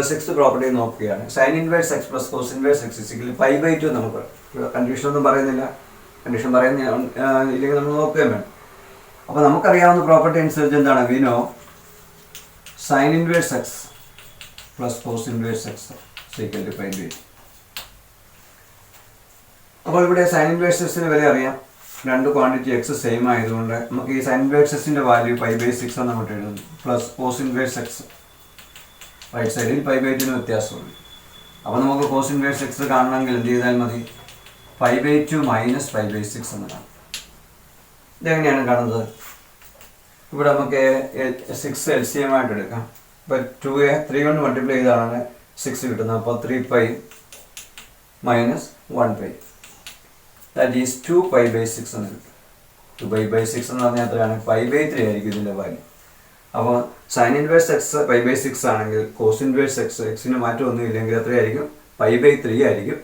സിക്സ്ത് പ്രോപ്പർട്ടി നോക്കുകയാണ്. Sine inverse x plus cos inverse x is equal π/2 നമുക്ക് കണ്ടീഷനൊന്നും പറയുന്നില്ല. കണ്ടീഷൻ പറയുന്ന ഇല്ലെങ്കിൽ നമ്മൾ നോക്കുകയും വേണം. അപ്പോൾ നമുക്കറിയാവുന്ന പ്രോപ്പർട്ടി അനുസരിച്ച് എന്താണ്? We know sine inverse x plus cos inverse x is equal π/2. അപ്പോൾ ഇവിടെ സൈൻ ഇൻവേഴ്സ് എക്സിന് വില അറിയാം. രണ്ട് ക്വാണ്ടിറ്റി എക്സ് സെയിം ആയതുകൊണ്ട് നമുക്ക് ഈ സൈൻ ഇൻവേഴ്സ് എക്സിൻ്റെ വാല്യൂ π/6 എന്ന് നമുക്ക് എഴുതുന്നു. Plus cos inverse x right സൈഡിൽ π/2 വ്യത്യാസമുണ്ട്. അപ്പോൾ നമുക്ക് കോസ് ഇൻവേഴ്സ് എക്സ് കാണണമെങ്കിൽ എന്ത് ചെയ്താൽ മതി? π/2 മൈനസ് π/6 എന്നതാണ്. ഇതെങ്ങനെയാണ് കാണുന്നത്? ഇവിടെ നമുക്ക് 6 LCM ആയിട്ട് എടുക്കാം. ഇപ്പോൾ 3 കൊണ്ട് മൾട്ടിപ്ലൈ ചെയ്താണ് 6 കിട്ടുന്നത്. അപ്പോൾ 3π മൈനസ് 1π ദാറ്റ് ഈസ് 2π/6 എന്ന് കിട്ടും. 2π/6 എന്ന് പറഞ്ഞാൽ എത്രയാണ്? π/3 ആയിരിക്കും ഇതിൻ്റെ വാല്യൂ. അപ്പോൾ സൈൻ ഇൻവേഴ്സ് എക്സ് π/6 ആണെങ്കിൽ കോസ് ഇൻവേഴ്സ് എക്സിന് മാറ്റമൊന്നും ഇല്ലെങ്കിൽ എത്രയായിരിക്കും? π/3 ആയിരിക്കും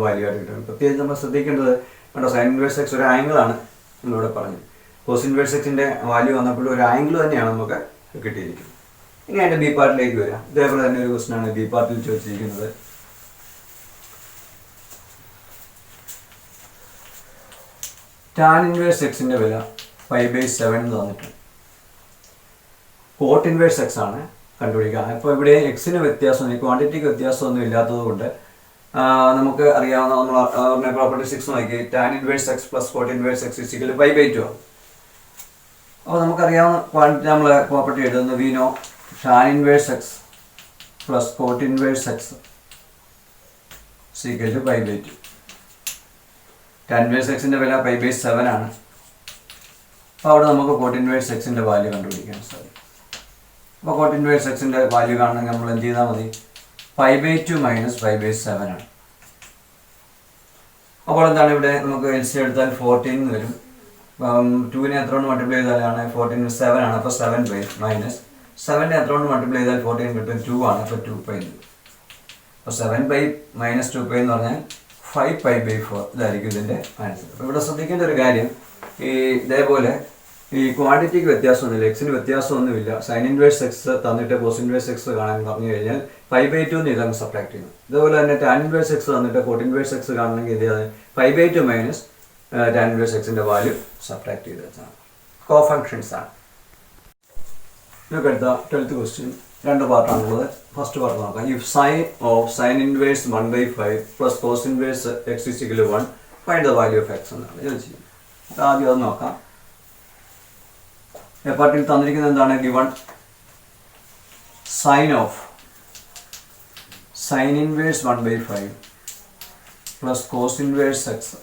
വാല്യൂ ആയിട്ട് കിട്ടുന്നത്. പ്രത്യേകിച്ച് നമ്മൾ ശ്രദ്ധിക്കേണ്ടത് കേട്ടോ, സൈൻ ഇൻവേഴ്സ് എക്സ് ഒരു ആംഗിളാണ് നമ്മളിവിടെ പറഞ്ഞത്. കോസ് ഇൻവേഴ്സ് എക്സിൻ്റെ വാല്യൂ വന്നപ്പോൾ ഒരു ആംഗിൾ തന്നെയാണ് നമുക്ക് കിട്ടിയിരിക്കുന്നത്. ഇനി അതിൻ്റെ ബി പാർട്ടിലേക്ക് വരാം. ഇതേപോലെ തന്നെ ഒരു ക്വസ്റ്റനാണ് ബി പാർട്ടിൽ ചോദിച്ചിരിക്കുന്നത്. ടാൻ ഇൻവേഴ്സ് എക്സിൻ്റെ വില π/7 എന്ന് തന്നിട്ടുണ്ട്. കോട്ട് ഇൻവേഴ്സ് എക്സ് ആണ് കണ്ടുപിടിക്കുക. അപ്പോൾ ഇവിടെ എക്സിന് വ്യത്യാസം, ക്വാണ്ടിറ്റിക്ക് വ്യത്യാസമൊന്നും ഇല്ലാത്തത് കൊണ്ട് നമുക്ക് അറിയാവുന്ന നമ്മൾ പ്രോപ്പർട്ടി 6 നോക്കി tan inverse x plus cot inverse x is equal π/2 ആവും. അപ്പോൾ നമുക്കറിയാവുന്ന ക്വാണ്ടിറ്റി നമ്മൾ പ്രോപ്പർട്ടി എഴുതുന്നത് we know tan inverse x plus cot inverse x is equal π/2. Tan inverse എക്സിൻ്റെ വില π/7 ആണ്. അപ്പോൾ അവിടെ നമുക്ക് കോട്ട് ഇൻവേഴ്സ് എക്സിൻ്റെ വാല്യൂ കണ്ടുപിടിക്കാൻ സാധിക്കും. അപ്പോൾ കോട്ട് ഇൻവേഴ്സ് എക്സിൻ്റെ വാല്യൂ കാണണമെങ്കിൽ നമ്മൾ എന്ത് ചെയ്താൽ മതി? π/2 മൈനസ് π/7 ആണ്. അപ്പോൾ എന്താണ് ഇവിടെ നമുക്ക് LCM എടുത്താൽ 14 എന്ന് വരും. 2നെ എത്ര കൊണ്ട് മൾട്ടിപ്ലൈ ചെയ്താലാണ് 14 7 ആണ്. അപ്പോൾ 7π മൈനസ് 7നെ എത്ര കൊണ്ട് മൾട്ടിപ്ലൈ ചെയ്താൽ 14 കിട്ടും 2 ആണ്. അപ്പോൾ 2π. അപ്പോൾ 7π മൈനസ് 2π എന്ന് പറഞ്ഞാൽ 5π/4 ഇതായിരിക്കും ഇതിൻ്റെ ആൻസർ. അപ്പോൾ ഇവിടെ ശ്രദ്ധിക്കേണ്ട ഒരു കാര്യം, ഈ ഇതേപോലെ ഈ ക്വാണ്ടിറ്റിക്ക് വ്യത്യാസമൊന്നുമില്ല, എക്സിന് വ്യത്യാസമൊന്നുമില്ല. സൈൻ ഇൻവേഴ്സ് എക്സ് തന്നിട്ട് കോസ് ഇൻവേഴ്സ് എക്സ് കാണാൻ പറഞ്ഞു കഴിഞ്ഞാൽ π/2 ഇതങ്ങ് സബ്ട്രാക്ട് ചെയ്യുന്നു. ഇതുപോലെ തന്നെ ടാൻ ഇൻവേഴ്സ് എക്സ് തന്നിട്ട് കോട്ട് ഇൻവേഴ്സ് എക്സ് കാണണമെങ്കിൽ ഇത് π/2 മൈനസ് ടാൻ ഇൻവേഴ്സ് എക്സിൻ്റെ വാല്യൂ സബ്ട്രാക്ട് ചെയ്ത് വെച്ചാണ്. കോ ഫങ്ഷൻസ് ആണ്. ഇതൊക്കെ എടുത്ത 12th ക്വസ്റ്റ്യൻ രണ്ട് പാർട്ടാണുള്ളത്. ഫസ്റ്റ് പാർട്ട് നോക്കാം. If sine of sine inverse 1/5 plus cos inverse x is equal 1 find the value of x എന്നാണ് ചോദിച്ചിരിക്കുന്നത്. ആദ്യം അത് നോക്കാം. പാർട്ടിൽ തന്നിരിക്കുന്നത് എന്താണ്? Given sine of sine inverse 1/5 plus cos inverse x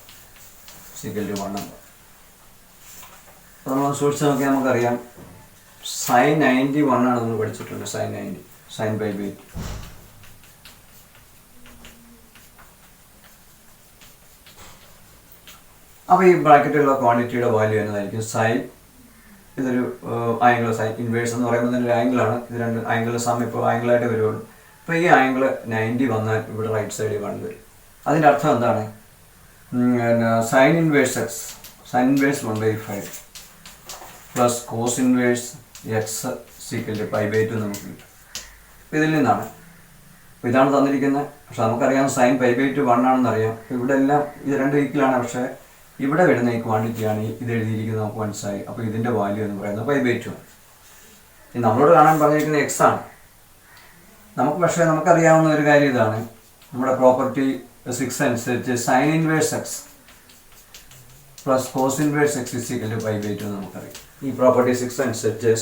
is equal 1 ആണ്. അപ്പോൾ നമ്മൾ സൂക്ഷിച്ച് നോക്കിയാൽ നമുക്കറിയാം സൈൻ 91 ആണ് നമ്മൾ പഠിച്ചിട്ടുണ്ട്. Sine 90 sine π/2. അപ്പോൾ ഈ ബ്രാക്കറ്റിലുള്ള ക്വാണ്ടിറ്റിയുടെ വാല്യൂ എന്നതായിരിക്കും സൈൻ. ഇതൊരു ആംഗിൾ സൈൻ ഇൻവേഴ്സ് എന്ന് പറയുമ്പോൾ തന്നെ ഒരു ആംഗിളാണ്. ഇത് രണ്ട് ആംഗിൾ സം ഇപ്പോൾ ആംഗിളായിട്ട് വരുള്ളൂ. അപ്പോൾ ഈ ആംഗിൾ 90 വന്നാൽ ഇവിടെ റൈറ്റ് സൈഡിൽ 1 വരും. അതിൻ്റെ അർത്ഥം എന്താണ്? Sine inverse x sine inverse 1/5 plus cos inverse x is equal π/2 നമുക്ക് കിട്ടും. അപ്പോൾ ഇതിൽ നിന്നാണ്, ഇതാണ് തന്നിരിക്കുന്നത്. പക്ഷെ നമുക്കറിയാം സൈൻ π/2 1 ആണെന്ന് അറിയാം. ഇവിടെ എല്ലാം ഇത് രണ്ട് ഈക്വലാണ്. പക്ഷേ ഇവിടെ വരുന്ന ഈ ക്വാണ്ടിറ്റിയാണ് ഇത് എഴുതിയിരിക്കുന്നത്, നമുക്ക് മനസ്സിലായി. അപ്പോൾ ഇതിൻ്റെ വാല്യൂ എന്ന് പറയുന്നത് π/2 ആണ്. നമ്മളോട് കാണാൻ പറഞ്ഞിരിക്കുന്ന എക്സ് ആണ്. പക്ഷേ നമുക്കറിയാവുന്ന ഒരു കാര്യം ഇതാണ്, നമ്മുടെ പ്രോപ്പർട്ടി 6 അനുസരിച്ച് sine inverse x plus cos inverse x is equal π/2 നമുക്കറിയാം. ഈ പ്രോപ്പർട്ടി 6 അനുസരിച്ച്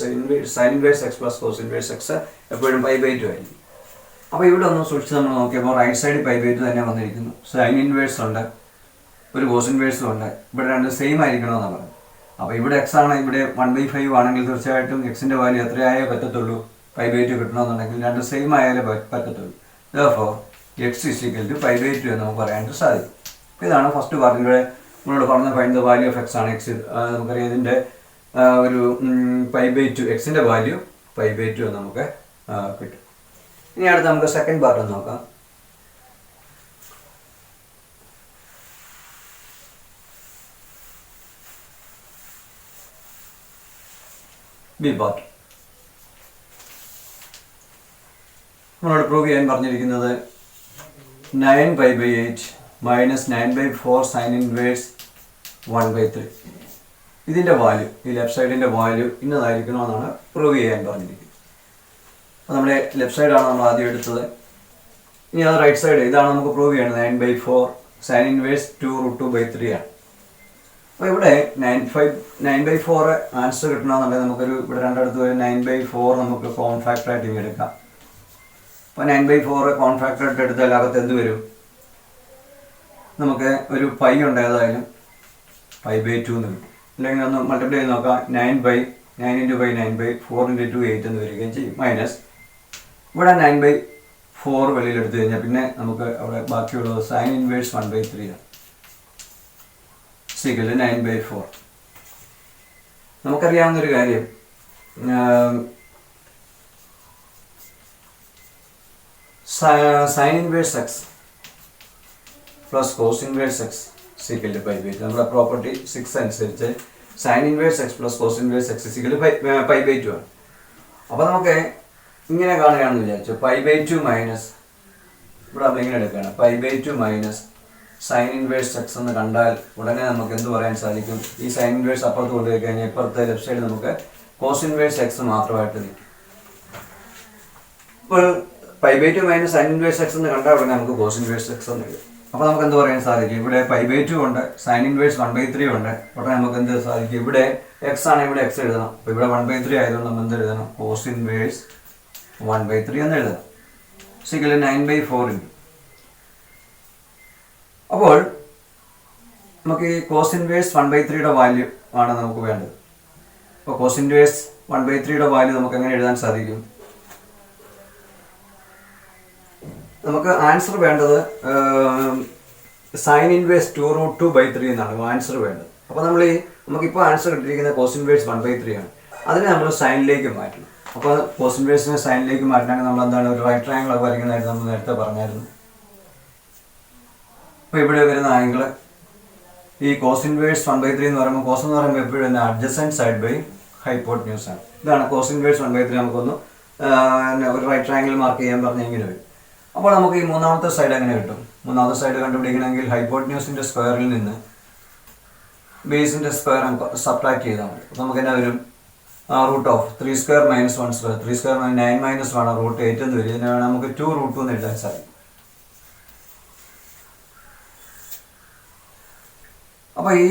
sine inverse x plus cos inverse x എപ്പോഴും π/2 ആയിരിക്കും. അപ്പോൾ ഇവിടെ ഒന്ന് സൂക്ഷിച്ച് നമ്മൾ നോക്കിയപ്പോൾ റൈറ്റ് സൈഡ് π/2 തന്നെ വന്നിരിക്കുന്നു. സൈൻ ഇൻവേഴ്സ് ഉണ്ട്, ഒരു കോസ് ഇൻവേഴ്സും ഉണ്ട്. ഇവിടെ രണ്ട് സെയിം ആയിരിക്കണമെന്നാണ് പറയുന്നത്. അപ്പോൾ ഇവിടെ എക്സ് ആണ്, ഇവിടെ 1/5 ആണെങ്കിൽ തീർച്ചയായിട്ടും എക്സിൻ്റെ വാല്യൂ എത്രയായേ പറ്റത്തുള്ളൂ? π/2 കിട്ടണമെന്നുണ്ടെങ്കിൽ രണ്ട് സെയിം ആയാലേ പറ്റത്തുള്ളൂ. therefore എക്സ് ഇസിക്കൽ π/2 എന്ന് നമുക്ക് പറയാനായിട്ട് സാധിക്കും. ഇതാണ് ഫസ്റ്റ് പാർട്ടിൻ്റെ നമ്മളോട് പറഞ്ഞ find the value of X ആണ്. എക്സ് നമുക്കറിയാം ഇതിൻ്റെ ഒരു π/2 എക്സിൻ്റെ വാല്യൂ π/2 എന്ന് നമുക്ക് കിട്ടും. ഇനി അടുത്ത് നമുക്ക് സെക്കൻഡ് പാർട്ട് നോക്കാം. B part. നമ്മളോട് പ്രൂവ് ചെയ്യാൻ പറഞ്ഞിരിക്കുന്നത് 9π/8 മൈനസ് 9/4 സൈൻ ഇൻവേഴ്സ് 1/3. ഇതിൻ്റെ വാല്യൂ, ഈ ലെഫ്റ്റ് സൈഡിൻ്റെ വാല്യൂ ഇന്നതായിരിക്കണമെന്നാണ് പ്രൂവ് ചെയ്യാൻ പറഞ്ഞിരിക്കുന്നത്. അപ്പോൾ നമ്മുടെ ലെഫ്റ്റ് സൈഡാണ് നമ്മൾ ആദ്യം എടുത്തത്. ഇനി അത് റൈറ്റ് സൈഡ്, ഇതാണ് നമുക്ക് പ്രൂവ് ചെയ്യണം. 9/4 സൈൻ ഇൻവേഴ്സ് 2√2/3 ആണ്. അപ്പോൾ ഇവിടെ 9/4 ആൻസർ കിട്ടണമെന്നുണ്ടെങ്കിൽ നമുക്കൊരു ഇവിടെ രണ്ടിടത്ത് ഒരു 9/4 നമുക്ക് കോമൺ ഫാക്ടറായിട്ട് ഇങ്ങനെ എടുക്കാം. അപ്പോൾ 9/4 കോമൺ ഫാക്ടറായിട്ട് എടുത്താൽ അകത്ത് എന്ത് വരും? നമുക്ക് ഒരു പൈ ഉണ്ട്, ഏതായാലും π/2 എന്ന് കിട്ടും. അല്ലെങ്കിൽ ഒന്ന് മൾട്ടിപ്ലൈ ചെയ്ത് നോക്കാം. 9 × 9 4 × 2 8 എന്ന് വരികയും ചെയ്യും. മൈനസ് ഇവിടെ 9/4 വെളിയിലെടുത്തു കഴിഞ്ഞാൽ പിന്നെ നമുക്ക് അവിടെ ബാക്കിയുള്ളത് സൈൻ ഇൻവേഴ്സ് 1/3 ആണ്. = 9/4. നമുക്കറിയാവുന്നൊരു കാര്യം, sine inverse x plus cos inverse x = π/2. നമ്മുടെ പ്രോപ്പർട്ടി 6 അനുസരിച്ച് sine inverse x plus cos inverse x = π/2 ആണ്. അപ്പോൾ നമുക്ക് ഇങ്ങനെ കാണുകയാണെന്ന് വിചാരിച്ചു. π/2 മൈനസ്, ഇവിടെ നമ്മളിങ്ങനെ എടുക്കുകയാണ്, π/2 മൈനസ് സൈൻ ഇൻവേഴ്സ് x എന്ന് കണ്ടാൽ ഉടനെ നമുക്ക് എന്ത് പറയാൻ സാധിക്കും? ഈ സൈൻ ഇൻവേഴ്സ് അപ്പുറത്ത് കൊണ്ടുപോയി കഴിഞ്ഞാൽ ഇപ്പുറത്തെ ലെഫ്റ്റ് സൈഡ് നമുക്ക് കോസ് ഇൻവേഴ്സ് x മാത്രമായിട്ട് നിൽക്കും. ഇപ്പോൾ π/2 മൈനസ് സൈൻ ഇൻവേഴ്സ് x എന്ന് കണ്ടാൽ ഉടനെ നമുക്ക് കോസ് ഇൻവേഴ്സ് x എന്ന് എഴുതും. അപ്പോൾ നമുക്ക് എന്ത് പറയാൻ സാധിക്കും? ഇവിടെ π/2 ഉണ്ട്, സൈൻ ഇൻവേഴ്സ് 1/3 ഉണ്ട്. ഉടനെ നമുക്ക് എന്ത് സാധിക്കും? ഇവിടെ x ആണ്, ഇവിടെ x എഴുതണം. അപ്പോൾ ഇവിടെ 1/3 ആയതുകൊണ്ട് നമ്മൾ എന്ത് എഴുതണം? കോസ് ഇൻവേഴ്സ് 1/3 എന്ന് എഴുതണം. = 9/4. അപ്പോൾ നമുക്ക് ഈ കോസ് ഇൻവേഴ്സ് 1/3 വാല്യൂ ആണ് നമുക്ക് വേണ്ടത്. അപ്പോൾ കോസ് ഇൻവേഴ്സ് 1/3 വാല്യൂ നമുക്ക് എങ്ങനെ എഴുതാൻ സാധിക്കും? നമുക്ക് ആൻസർ വേണ്ടത് സൈൻ ഇൻവേഴ്സ് 2√2/3 എന്നാണ് ആൻസർ വേണ്ടത്. അപ്പോൾ നമുക്കിപ്പോൾ ആൻസർ കിട്ടിയിരിക്കുന്നത് കോസ് ഇൻവേഴ്സ് 1/3 ആണ്. അതിനെ നമ്മൾ സൈനിലേക്ക് മാറ്റണം. അപ്പോൾ കോസ് ഇൻവേഴ്സിനെ സൈനിലേക്ക് മാറ്റണമെങ്കിൽ നമ്മൾ എന്താണ്, ഒരു റൈറ്റ് ട്രയാങ്കിൾ ഒക്കെ വരയ്ക്കുന്നതായിട്ട് നമ്മൾ നേരത്തെ പറഞ്ഞായിരുന്നു. അപ്പോൾ ഇവിടെ വരുന്ന ആംഗിൾ ഈ കോസ് ഇൻവേഴ്സ് 1/3 എന്ന് പറയുമ്പോൾ, കോസ് എന്ന് പറയുമ്പോൾ എപ്പോഴും തന്നെ അഡ്ജസൻറ്റ് സൈഡ് ബൈ ഹൈപ്പോട്ടന്യൂസ് ആണ്. ഇതാണ് കോസ് ഇൻവേഴ്സ് 1/3. നമുക്കൊന്ന് ഒരു റൈറ്റ് ട്രയാങ്കിൾ മാർക്ക് ചെയ്യാൻ പറഞ്ഞാൽ ഇങ്ങനെ വരും. അപ്പോൾ നമുക്ക് ഈ മൂന്നാമത്തെ സൈഡ് എങ്ങനെ കിട്ടും? മൂന്നാമത്തെ സൈഡ് കണ്ടുപിടിക്കണമെങ്കിൽ ഹൈപ്പോട്ടന്യൂസിൻ്റെ സ്ക്വയറിൽ നിന്ന് ബേസിൻ്റെ സ്ക്വയർ സബ്ട്രാക്ട് ചെയ്താൽ മതി. അപ്പോൾ നമുക്ക് എന്നാ വരും? √3² - 1². 3² 9 - 1 √8 എന്ന് വരും. ഇതിനെ വേണം നമുക്ക് 2√2 എന്ന് എഴുതാൻ സാധിക്കും. അപ്പോൾ ഈ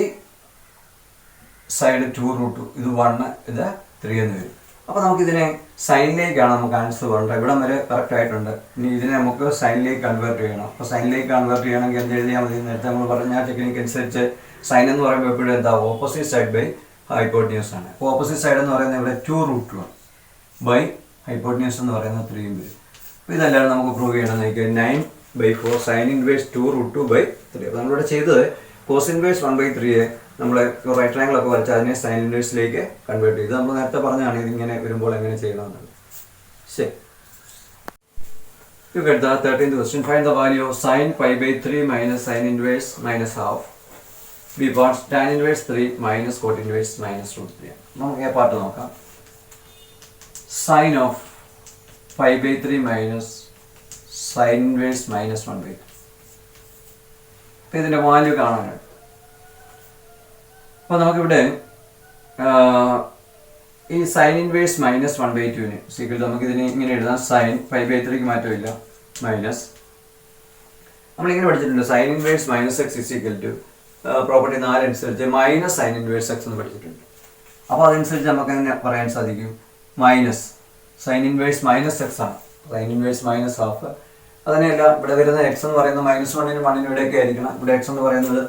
സൈഡ് 2√2, ഇത് 1, ഇത് 3 എന്ന് വരും. അപ്പോൾ നമുക്കിതിനെ സൈനിലേക്കാണ് നമുക്ക് ആൻസർ വേണ്ടത്. ഇവിടം വരെ കറക്റ്റ് ആയിട്ടുണ്ട്. ഇനി ഇതിനെ നമുക്ക് സൈനിലേക്ക് കൺവേർട്ട് ചെയ്യണം. അപ്പോൾ സൈനിലേക്ക് കൺവേർട്ട് ചെയ്യണമെങ്കിൽ എന്ത് എഴുതിയാൽ മതി? നേരത്തെ നമ്മൾ പറഞ്ഞ ടെക്നിക്ക് അനുസരിച്ച് സൈൻ എന്ന് പറയുമ്പോൾ എപ്പോഴും എന്താ, ഓപ്പോസിറ്റ് സൈഡ് ബൈ ഹൈപ്പോട്ടന്യൂസ് ആണ്. അപ്പോൾ ഓപ്പോസിറ്റ് സൈഡ് എന്ന് പറയുന്നത് ഇവിടെ 2√2 ആണ്, ബൈ ഹൈപ്പോട്ടന്യൂസ് എന്ന് പറയുന്നത് 3 വരും. അപ്പോൾ ഇതെല്ലാം നമുക്ക് പ്രൂവ് ചെയ്യണമെന്ന് 9/4 സൈൻ ഇൻവേഴ്സ് 2√2/3. അപ്പോൾ നമ്മളിവിടെ ചെയ്തത് കോസ് ഇൻവേഴ്സ് 1/3 നമ്മൾ റൈറ്റ് ട്രയാങ്കിൾ ഒക്കെ വരച്ച് അതിനെ സൈൻ ഇൻവേഴ്സിലേക്ക് കൺവേർട്ട് ചെയ്ത് നമ്മൾ നേരത്തെ പറഞ്ഞതാണ് ഇതിങ്ങനെ വരുമ്പോൾ എങ്ങനെ ചെയ്യണമെന്നുള്ളത്. ശരി, you get the 13th question. Find the value of sin π/3 minus sin inverse minus half. B part tan inverse 3 minus cot inverse minus √3. നമുക്ക് ഈ പാർട്ട് നോക്കാം. Sin of π/3 minus sin inverse minus 1/3. അപ്പോൾ ഇതിൻ്റെ വാല്യൂ കാണാനായിട്ട്, അപ്പോൾ നമുക്കിവിടെ ഈ sine inverse minus 1/2 equal നമുക്കിതിനെ ഇങ്ങനെ എഴുതാം. സൈൻ π/3 മാറ്റമില്ല, മൈനസ് നമ്മളിങ്ങനെ പഠിച്ചിട്ടുണ്ട്. Sine inverse minus x = property 4 അനുസരിച്ച് മൈനസ് സൈൻ ഇൻവേഴ്സ് x എന്ന് പഠിച്ചിട്ടുണ്ട്. അപ്പോൾ അതനുസരിച്ച് നമുക്ക് എങ്ങനെ പറയാൻ സാധിക്കും? Minus sine inverse minus x ആണ്, സൈൻ ഇൻവേഴ്സ് മൈനസ് ഹാഫ്. അതിനെയല്ല, ഇവിടെ വരുന്ന x എന്ന് പറയുന്നത് -1നും 1നും ഇടയൊക്കെ ആയിരിക്കണം. ഇവിടെ x എന്ന് പറയുന്നത്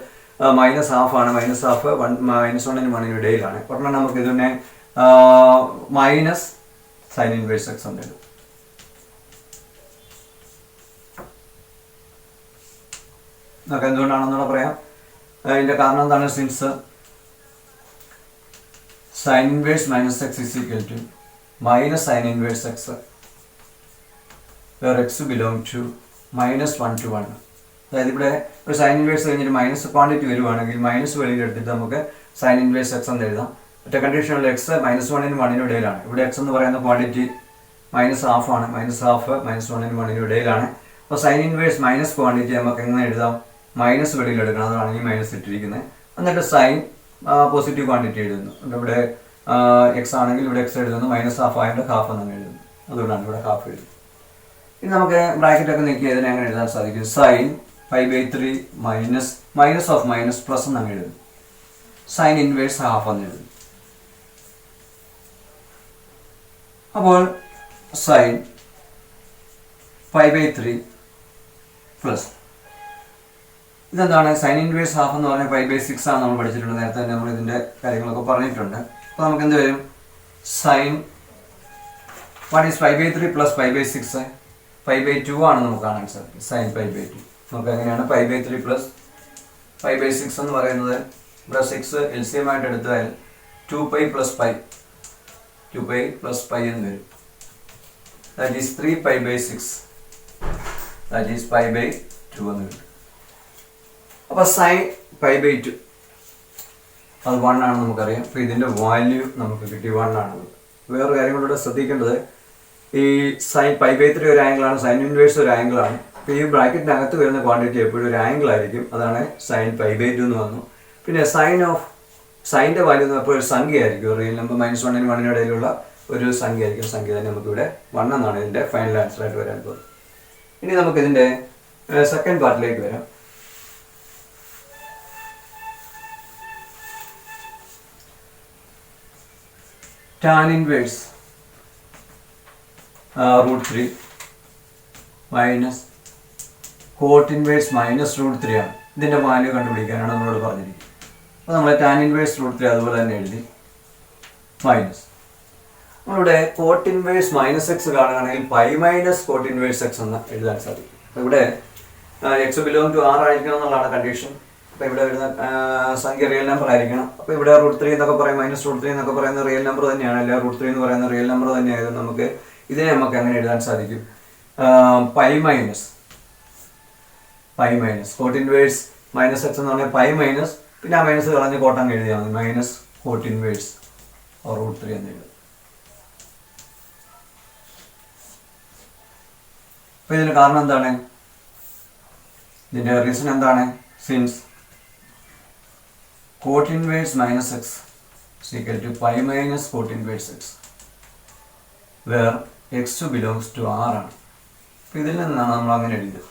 മൈനസ് ഹാഫ് ആണ്. മൈനസ് ഹാഫ് -1നും 1നും ഇടയിലാണ്. ഉടനെ നമുക്ക് ഇതിനെ മൈനസ് സൈൻ ഇൻവേഴ്സ് x എന്ന് എഴുതും. നമുക്ക് എന്തുകൊണ്ടാണെന്നൂടെ പറയാം. അതിൻ്റെ കാരണം എന്താണ്? Since sine inverse minus x = minus sign inverse x where x belong to -1 to 1. അതായത് ഇവിടെ ഒരു സൈൻ ഇൻവേഴ്സ് കഴിഞ്ഞിട്ട് മൈനസ് ക്വാണ്ടിറ്റി വരുവാണെങ്കിൽ മൈനസ് വെളിയിൽ എടുത്തിട്ട് നമുക്ക് സൈൻ ഇൻവേഴ്സ് x എന്ന് എഴുതാം. മറ്റേ കണ്ടീഷനിൽ എക്സ് -1നും 1നും ഇടയിലാണ്. ഇവിടെ എക്സ് എന്ന് പറയുന്ന ക്വാണ്ടിറ്റി -12 ആണ്. -1നും 1നും ഇടയിലാണ്. അപ്പോൾ സൈൻ ഇൻവേഴ്സ് മൈനസ് ക്വാണ്ടിറ്റി നമുക്ക് എങ്ങനെ എഴുതാം? മൈനസ് വെളിയിൽ എടുക്കണം, അതാണ് ഈ മൈനസ് ഇട്ടിരിക്കുന്നത്. എന്നിട്ട് സൈൻ പോസിറ്റീവ് ക്വാണ്ടിറ്റി എഴുതുന്നു. ഇവിടെ എക്സ് ആണെങ്കിൽ ഇവിടെ എക്സ് എഴുതുന്നു, -12 ആയതുകൊണ്ട് ഹാഫ് എന്നാണ് എഴുതുന്നത്. അതുകൊണ്ടാണ് ഇവിടെ ഹാഫ് എഴുതുന്നത്. ഇനി നമുക്ക് ബ്രാക്കറ്റൊക്കെ നീക്കി ഇതിനെ അങ്ങനെ എഴുതാൻ സാധിക്കും. Sine π/3 minus of minus plus എന്നാണ് എഴുതുന്നത്. സൈൻ ഇൻവേഴ്സ് ഹാഫ് എന്ന് എഴുതുന്നു. അപ്പോൾ സൈൻ π/3 പ്ലസ് ഇതെന്താണ്? സൈൻ ഇൻവേഴ്സ് ഹാഫ് എന്ന് പറഞ്ഞാൽ π/6 ആണ് നമ്മൾ പഠിച്ചിട്ടുണ്ട്. നേരത്തെ തന്നെ നമ്മൾ ഇതിൻ്റെ കാര്യങ്ങളൊക്കെ പറഞ്ഞിട്ടുണ്ട്. അപ്പോൾ നമുക്ക് എന്ത് വരും? Sign what is π/3 plus π/6? π/2 ആണ് നമുക്ക് കാണാൻ സാധിക്കും. സൈൻ π/2 നമുക്ക് എങ്ങനെയാണ് π/3 പ്ലസ് π/6 എന്ന് പറയുന്നത്? ഇവിടെ 6 LCM ആയിട്ട് എടുത്താൽ 2π പ്ലസ് π എന്ന് വരും. ദാറ്റ് ഈസ് 3π/6, ദാറ്റ് ഈസ് π/2 എന്ന് വരും. അപ്പോൾ സൈൻ π/2 അത് 1 ആണെന്ന് നമുക്കറിയാം. അപ്പോൾ ഇതിൻ്റെ വാല്യൂ നമുക്ക് കിട്ടി 1 ആണ്. വേറൊരു കാര്യം കൂടെ ശ്രദ്ധിക്കേണ്ടത്, ഈ സൈൻ π/3 ഒരു ആംഗിളാണ്, സൈൻ ഇൻവേഴ്സ് ഒരു ആംഗിളാണ്. അപ്പോൾ ഈ ബ്രാക്കറ്റിനകത്ത് വരുന്ന ക്വാണ്ടിറ്റി എപ്പോഴും ഒരു ആംഗിൾ ആയിരിക്കും. അതാണ് സൈൻ π/2 എന്ന് വന്നു. പിന്നെ സൈൻ്റെ വാല്യൂ എന്ന് പറഞ്ഞാൽ ഒരു സംഖ്യ ആയിരിക്കും. റിയൽ നമ്പർ -1നും 1നും ഇടയിലുള്ള ഒരു സംഖ്യ ആയിരിക്കും. സംഖ്യ തന്നെ നമുക്കിവിടെ 1 എന്നാണ് ഇതിൻ്റെ ഫൈനൽ ആൻസർ ആയിട്ട് വരാൻ പോകുന്നത്. ഇനി നമുക്കിതിൻ്റെ സെക്കൻഡ് പാർട്ടിലേക്ക് വരാം. Tan inverse √3 minus coat inverse -√3 ആണ്. ഇതിൻ്റെ വാല്യൂ കണ്ടുപിടിക്കാനാണ് നമ്മളോട് പറഞ്ഞിരിക്കുന്നത്. അപ്പോൾ നമ്മൾ ടാൻ ഇൻവേഴ്സ് √3 അതുപോലെ തന്നെ എഴുതി മൈനസ്. നമ്മളിവിടെ കോട്ട് ഇൻവേഴ്സ് -x കാണുകയാണെങ്കിൽ π - കോട്ട് ഇൻവേഴ്സ് x എന്ന് എഴുതാൻ സാധിക്കും. അപ്പോൾ ഇവിടെ x ബിലോങ് ടു R ആയിരിക്കണം എന്നുള്ളതാണ് കണ്ടീഷൻ. അപ്പോൾ ഇവിടെ വരുന്ന സംഖ്യ റിയൽ നമ്പർ ആയിരിക്കണം. അപ്പോൾ ഇവിടെ √3 എന്നൊക്കെ പറയും, -√3 എന്നൊക്കെ പറയുന്ന റിയൽ നമ്പർ തന്നെയാണ്. അല്ല √3 എന്ന് പറയുന്ന റിയൽ നമ്പർ തന്നെയായത്. നമുക്ക് ഇതിനെ നമുക്ക് അങ്ങനെ എഴുതാൻ സാധിക്കും. π - കോട്ട് ഇൻവേഴ്സ് -x എന്ന് പറഞ്ഞാൽ π - പിന്നെ ആ മൈനസ് കളഞ്ഞ് കോട്ടങ്ങ് എഴുതിയാൽ മതി. കോട്ട് ഇൻവേഴ്സ് √3 എന്ന് എഴുതും. അപ്പോൾ ഇതിന് കാരണം എന്താണ്? ഇതിൻ്റെ റീസൺ എന്താണ്? Since cot inverse -x is equal to π - cot inverse x where x belongs to R ആണ്. അപ്പോൾ ഇതിൽ നിന്നാണ് നമ്മൾ അങ്ങനെ എഴുതിയത്.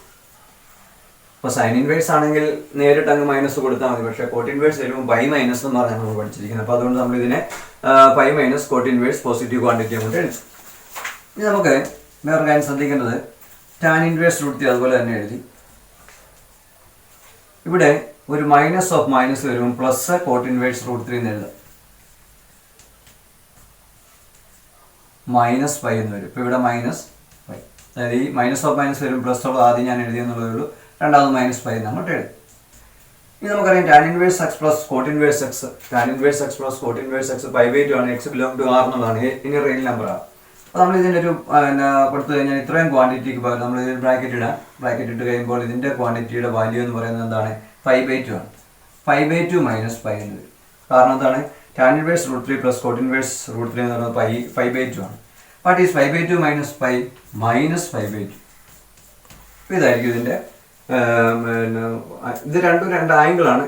അപ്പോൾ സൈൻ ഇൻവേഴ്സ് ആണെങ്കിൽ നേരിട്ട് അങ്ങ് മൈനസ് കൊടുത്താൽ മതി. പക്ഷേ കോട്ട് ഇൻവേഴ്സ് വരുമ്പോൾ π - എന്ന് പറഞ്ഞാൽ നമ്മൾ പഠിച്ചിരിക്കുന്നത്. അപ്പോൾ അതുകൊണ്ട് നമ്മൾ ഇതിനെ π - കോട്ട് ഇൻവേഴ്സ് പോസിറ്റീവ് ക്വാണ്ടിറ്റി അങ്ങോട്ട് എഴുതി. ഇനി നമുക്ക് വേറെ കാര്യം ശ്രദ്ധിക്കേണ്ടത്, ടാൻ ഇൻവേഴ്സ് √3 അതുപോലെ തന്നെ എഴുതി. ഇവിടെ ഒരു മൈനസ് ഓഫ് മൈനസ് വരുമ്പോൾ പ്ലസ് കോട്ട് ഇൻവേഴ്സ് √3 എന്ന് എഴുതാം. -π എന്ന് വരും. ഇപ്പോൾ ഇവിടെ -π, അതായത് ഈ മൈനസ് ഓഫ് മൈനസ് വരും പ്ലസ് ഉള്ളത് ആദ്യം ഞാൻ എഴുതിയെന്നുള്ളതേ ഉള്ളൂ. രണ്ടാമത് -π എന്ന് അങ്ങോട്ട് എഴുതി. ഇനി നമുക്കറിയാം tan inverse x plus cot inverse x. Tan inverse x plus cot inverse x π/2 ആണ്. x ബിലോങ് ടു R എന്നുള്ളതാണ്. ഇനി റിയൽ നമ്പറാണ്. അപ്പോൾ നമ്മൾ ഇതിൻ്റെ ഒരു കൊടുത്തു കഴിഞ്ഞാൽ ഇത്രയും ക്വാണ്ടിറ്റിക്ക് പകരം നമ്മൾ ഇതിൽ ബ്രാക്കറ്റ് ഇടാം. ബ്രാക്കറ്റ് ഇട്ട് കഴിയുമ്പോൾ ഇതിൻ്റെ ക്വാണ്ടിറ്റിയുടെ വാല്യൂ എന്ന് പറയുന്നത് എന്താണ്? π/2 ആണ്. π/2 - π എന്ന് വരും. കാരണം എന്താണ്? Tan inverse √3 plus cot inverse √3 എന്ന് പറയുന്നത് π/2 ആണ്. What is π/2 - π? -π/2. അപ്പോൾ ഇതായിരിക്കും ഇതിൻ്റെ ഇത് രണ്ട് ആംഗിളാണ്.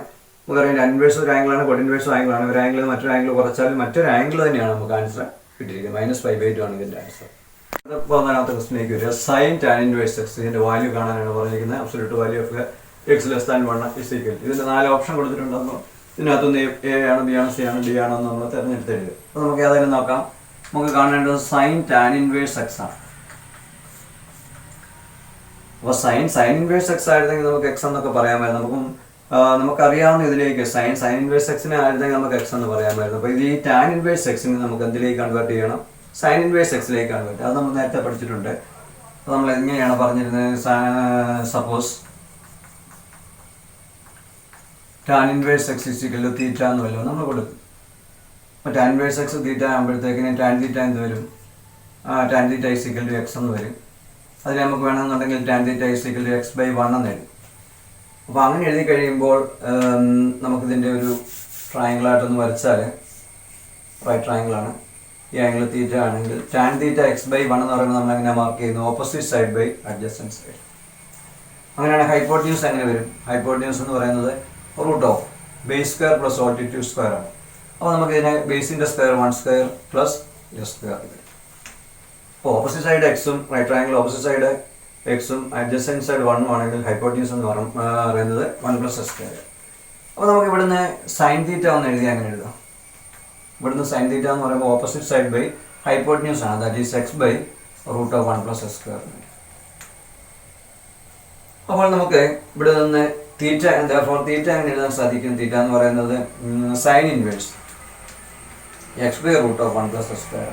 നമുക്കറിയാം ടാൻ ഇൻവേഴ്സ് ഒരു ആംഗിളാണ്, കോട്ട് ഇൻവേഴ്സ് ആംഗിളാണ്. ഒരു ആംഗിൾ മറ്റൊരു ആംഗിൾ കുറച്ചാലും മറ്റൊരു ആംഗിൾ തന്നെയാണ് നമുക്ക് ആൻസർ കിട്ടിയിരിക്കുന്നത്. -π/2 ആണ് ഇതിൻ്റെ ആൻസർ. അപ്പോൾ ഒന്നാമത്തെ ക്വസ്റ്റിലേക്ക് വരിക. സൈൻ ടാൻ ഇൻവേഴ്സ് x ഇതിൻ്റെ വാല്യൂ കാണാനാണ് പറഞ്ഞിരിക്കുന്നത്. Absolute value of x less than 1 is equal. ഇതിൻ്റെ 4 ഓപ്ഷൻ കൊടുത്തിട്ടുണ്ടെന്നോ ഇതിനകത്തൊന്ന് A ആണ്, B ആണ്, C ആണ്, D ആണോ എന്ന് നമ്മൾ തിരഞ്ഞെടുത്ത് എഴുതുക. അപ്പോൾ നമുക്ക് ഏതായാലും നോക്കാം. നമുക്ക് കാണേണ്ടത് സൈൻ ടാൻ ഇൻവേഴ്സ് x ആണ്. അപ്പോൾ സൈൻ ഇൻവേഴ്സ് x ആയിരുന്നെങ്കിൽ നമുക്ക് x എന്നൊക്കെ പറയാമായിരുന്നു. നമുക്കറിയാവുന്ന ഇതിലേക്ക് സൈൻ ഇൻവേഴ്സ് എക്സിനെ ആയിരുന്നെങ്കിൽ നമുക്ക് x എന്ന് പറയാമായിരുന്നു. അപ്പോൾ ഇത് ഈ ടാൻ ഇൻവേഴ്സ് എക്സിനെ നമുക്ക് എന്തിലേക്ക് കൺവേർട്ട് ചെയ്യണം? സൈൻ ഇൻവേഴ്സ് എക്സിലേക്ക് കൺവേർട്ട്. അത് നമ്മൾ നേരത്തെ പഠിച്ചിട്ടുണ്ട്. അപ്പോൾ നമ്മൾ എങ്ങനെയാണ് പറഞ്ഞിരുന്നത്? സപ്പോസ് ടാൻ ഇൻവേഴ്സ് x = θ എന്ന് വല്ലതും നമ്മൾ കൊടുക്കും. അപ്പോൾ ടാൻ ഇൻവേഴ്സ് x θ ആകുമ്പോഴത്തേക്കിന് ടാൻ θ എന്ത് വരും? ടാൻ θ = x എന്ന് വരും. അതിന് നമുക്ക് വേണമെന്നുണ്ടെങ്കിൽ ടാൻ θ = x/1 എന്ന് എഴുതും. അപ്പോൾ അങ്ങനെ എഴുതി കഴിയുമ്പോൾ നമുക്കിതിൻ്റെ ഒരു ട്രയാങ്കിളായിട്ടൊന്ന് വരച്ചാൽ റൈറ്റ് ട്രയാങ്കിൾ ആണ്. ഈ ആംഗിൾ തീറ്റ ആണെങ്കിൽ ടാൻ തീറ്റ x/1 എന്ന് പറയുമ്പോൾ നമ്മൾ എങ്ങനെ മാർക്ക് ചെയ്യുന്നു? Opposite side by adjacent side. അങ്ങനെയാണ് ഹൈപ്പോട്ടന്യൂസ് എങ്ങനെ വരും? ഹൈപ്പോട്ടന്യൂസ് എന്ന് പറയുന്നത് root of base square plus altitude square ആണ്. അപ്പോൾ നമുക്ക് ഇതിനെ ബേസിൻ്റെ square 1 square plus S square. അപ്പോൾ ഓപ്പോസിറ്റ് സൈഡ് എക്സും റൈറ്റ് ട്രയാങ്കിൾ ഓപ്പോസിറ്റ് സൈഡ് എക്സും അഡ്ജസ്റ്റൻറ്റ് സൈഡ് 1 ആണെങ്കിൽ ഹൈപ്പോട്ടന്യൂസ് എന്ന് പറയുന്നത് 1 പ്ലസ് എസ് സ്ക്വയർ. അപ്പോൾ നമുക്ക് ഇവിടുന്ന് സൈൻ തീറ്റ ഒന്ന് എഴുതി അങ്ങനെ എഴുതാം. ഇവിടുന്ന് സൈൻ തീറ്റ എന്ന് പറയുമ്പോൾ ഓപ്പോസിറ്റ് സൈഡ് ബൈ ഹൈപ്പോട്ടന്യൂസ് ആണ്. That is x by root of 1 plus S square. അപ്പോൾ നമുക്ക് ഇവിടെ നിന്ന് തീറ്റ തീറ്റ എങ്ങനെ എഴുതാൻ സാധിക്കും? തീറ്റ എന്ന് പറയുന്നത് sine inverse x by root of 1 plus S square.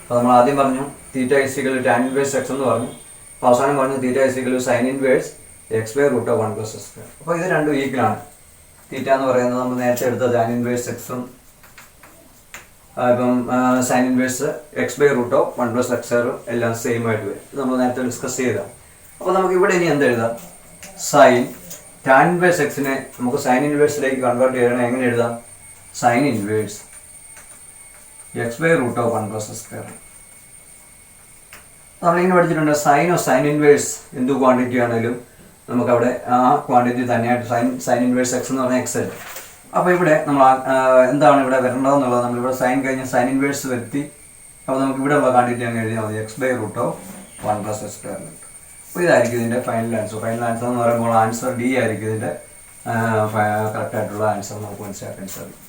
അപ്പോൾ നമ്മൾ ആദ്യം പറഞ്ഞു theta is equal tan inverse x എന്ന് പറഞ്ഞു. അപ്പോൾ അവസാനം പറഞ്ഞു theta is equal sine inverse x by root of 1 plus S square. അപ്പോൾ ഇത് രണ്ടും ഈക്വലാണ്. തീറ്റ എന്ന് പറയുന്നത് നമ്മൾ നേരത്തെ എടുത്ത ടാൻ ഇൻവേഴ്സ് എക്സും ഇപ്പം sine inverse x by root of 1 plus x സ്ക്വയറും എല്ലാം സെയിം ആയിട്ട് വരും. ഇത് നമ്മൾ നേരത്തെ ഡിസ്കസ് ചെയ്തതാണ്. അപ്പോൾ നമുക്ക് ഇവിടെ ഇനി എന്തെഴുതാം? സൈൻ ടാൻ ഇൻവേഴ്സ് എക്സിനെ നമുക്ക് സൈൻ ഇൻവേഴ്സിലേക്ക് കൺവേർട്ട് ചെയ്യണം. എങ്ങനെ എഴുതാം? Sine inverse x by root of 1 plus square. നമ്മളിങ്ങനെ പഠിച്ചിട്ടുണ്ട് സൈൻ ഇൻവേഴ്സ് എന്ത് ക്വാണ്ടിറ്റി ആണെങ്കിലും നമുക്കവിടെ ആ ക്വാണ്ടിറ്റി തന്നെയായിട്ട് സൈൻ ഇൻവേഴ്സ് എക്സ് എന്ന് പറഞ്ഞാൽ എക്സ് അല്ലേ. അപ്പോൾ ഇവിടെ നമ്മൾ എന്താണ് ഇവിടെ വരേണ്ടതെന്നുള്ളത് നമ്മളിവിടെ സൈൻ കഴിഞ്ഞ് സൈൻ ഇൻവേഴ്സ് വരുത്തി. അപ്പോൾ നമുക്ക് ഇവിടെ ഉള്ള ക്വാണ്ടിറ്റി അങ്ങ് എഴുതിയാൽ മതി. X by root of 1 plus S square. അപ്പോൾ ഇതായിരിക്കും ഇതിൻ്റെ ഫൈനൽ ആൻസർ. ഫൈനൽ ആൻസർ എന്ന് പറയുമ്പോൾ ആൻസർ ഡി ആയിരിക്കും ഇതിൻ്റെ കറക്റ്റായിട്ടുള്ള ആൻസർ നമുക്ക് മനസ്സിലാക്കാൻ സാധിക്കും.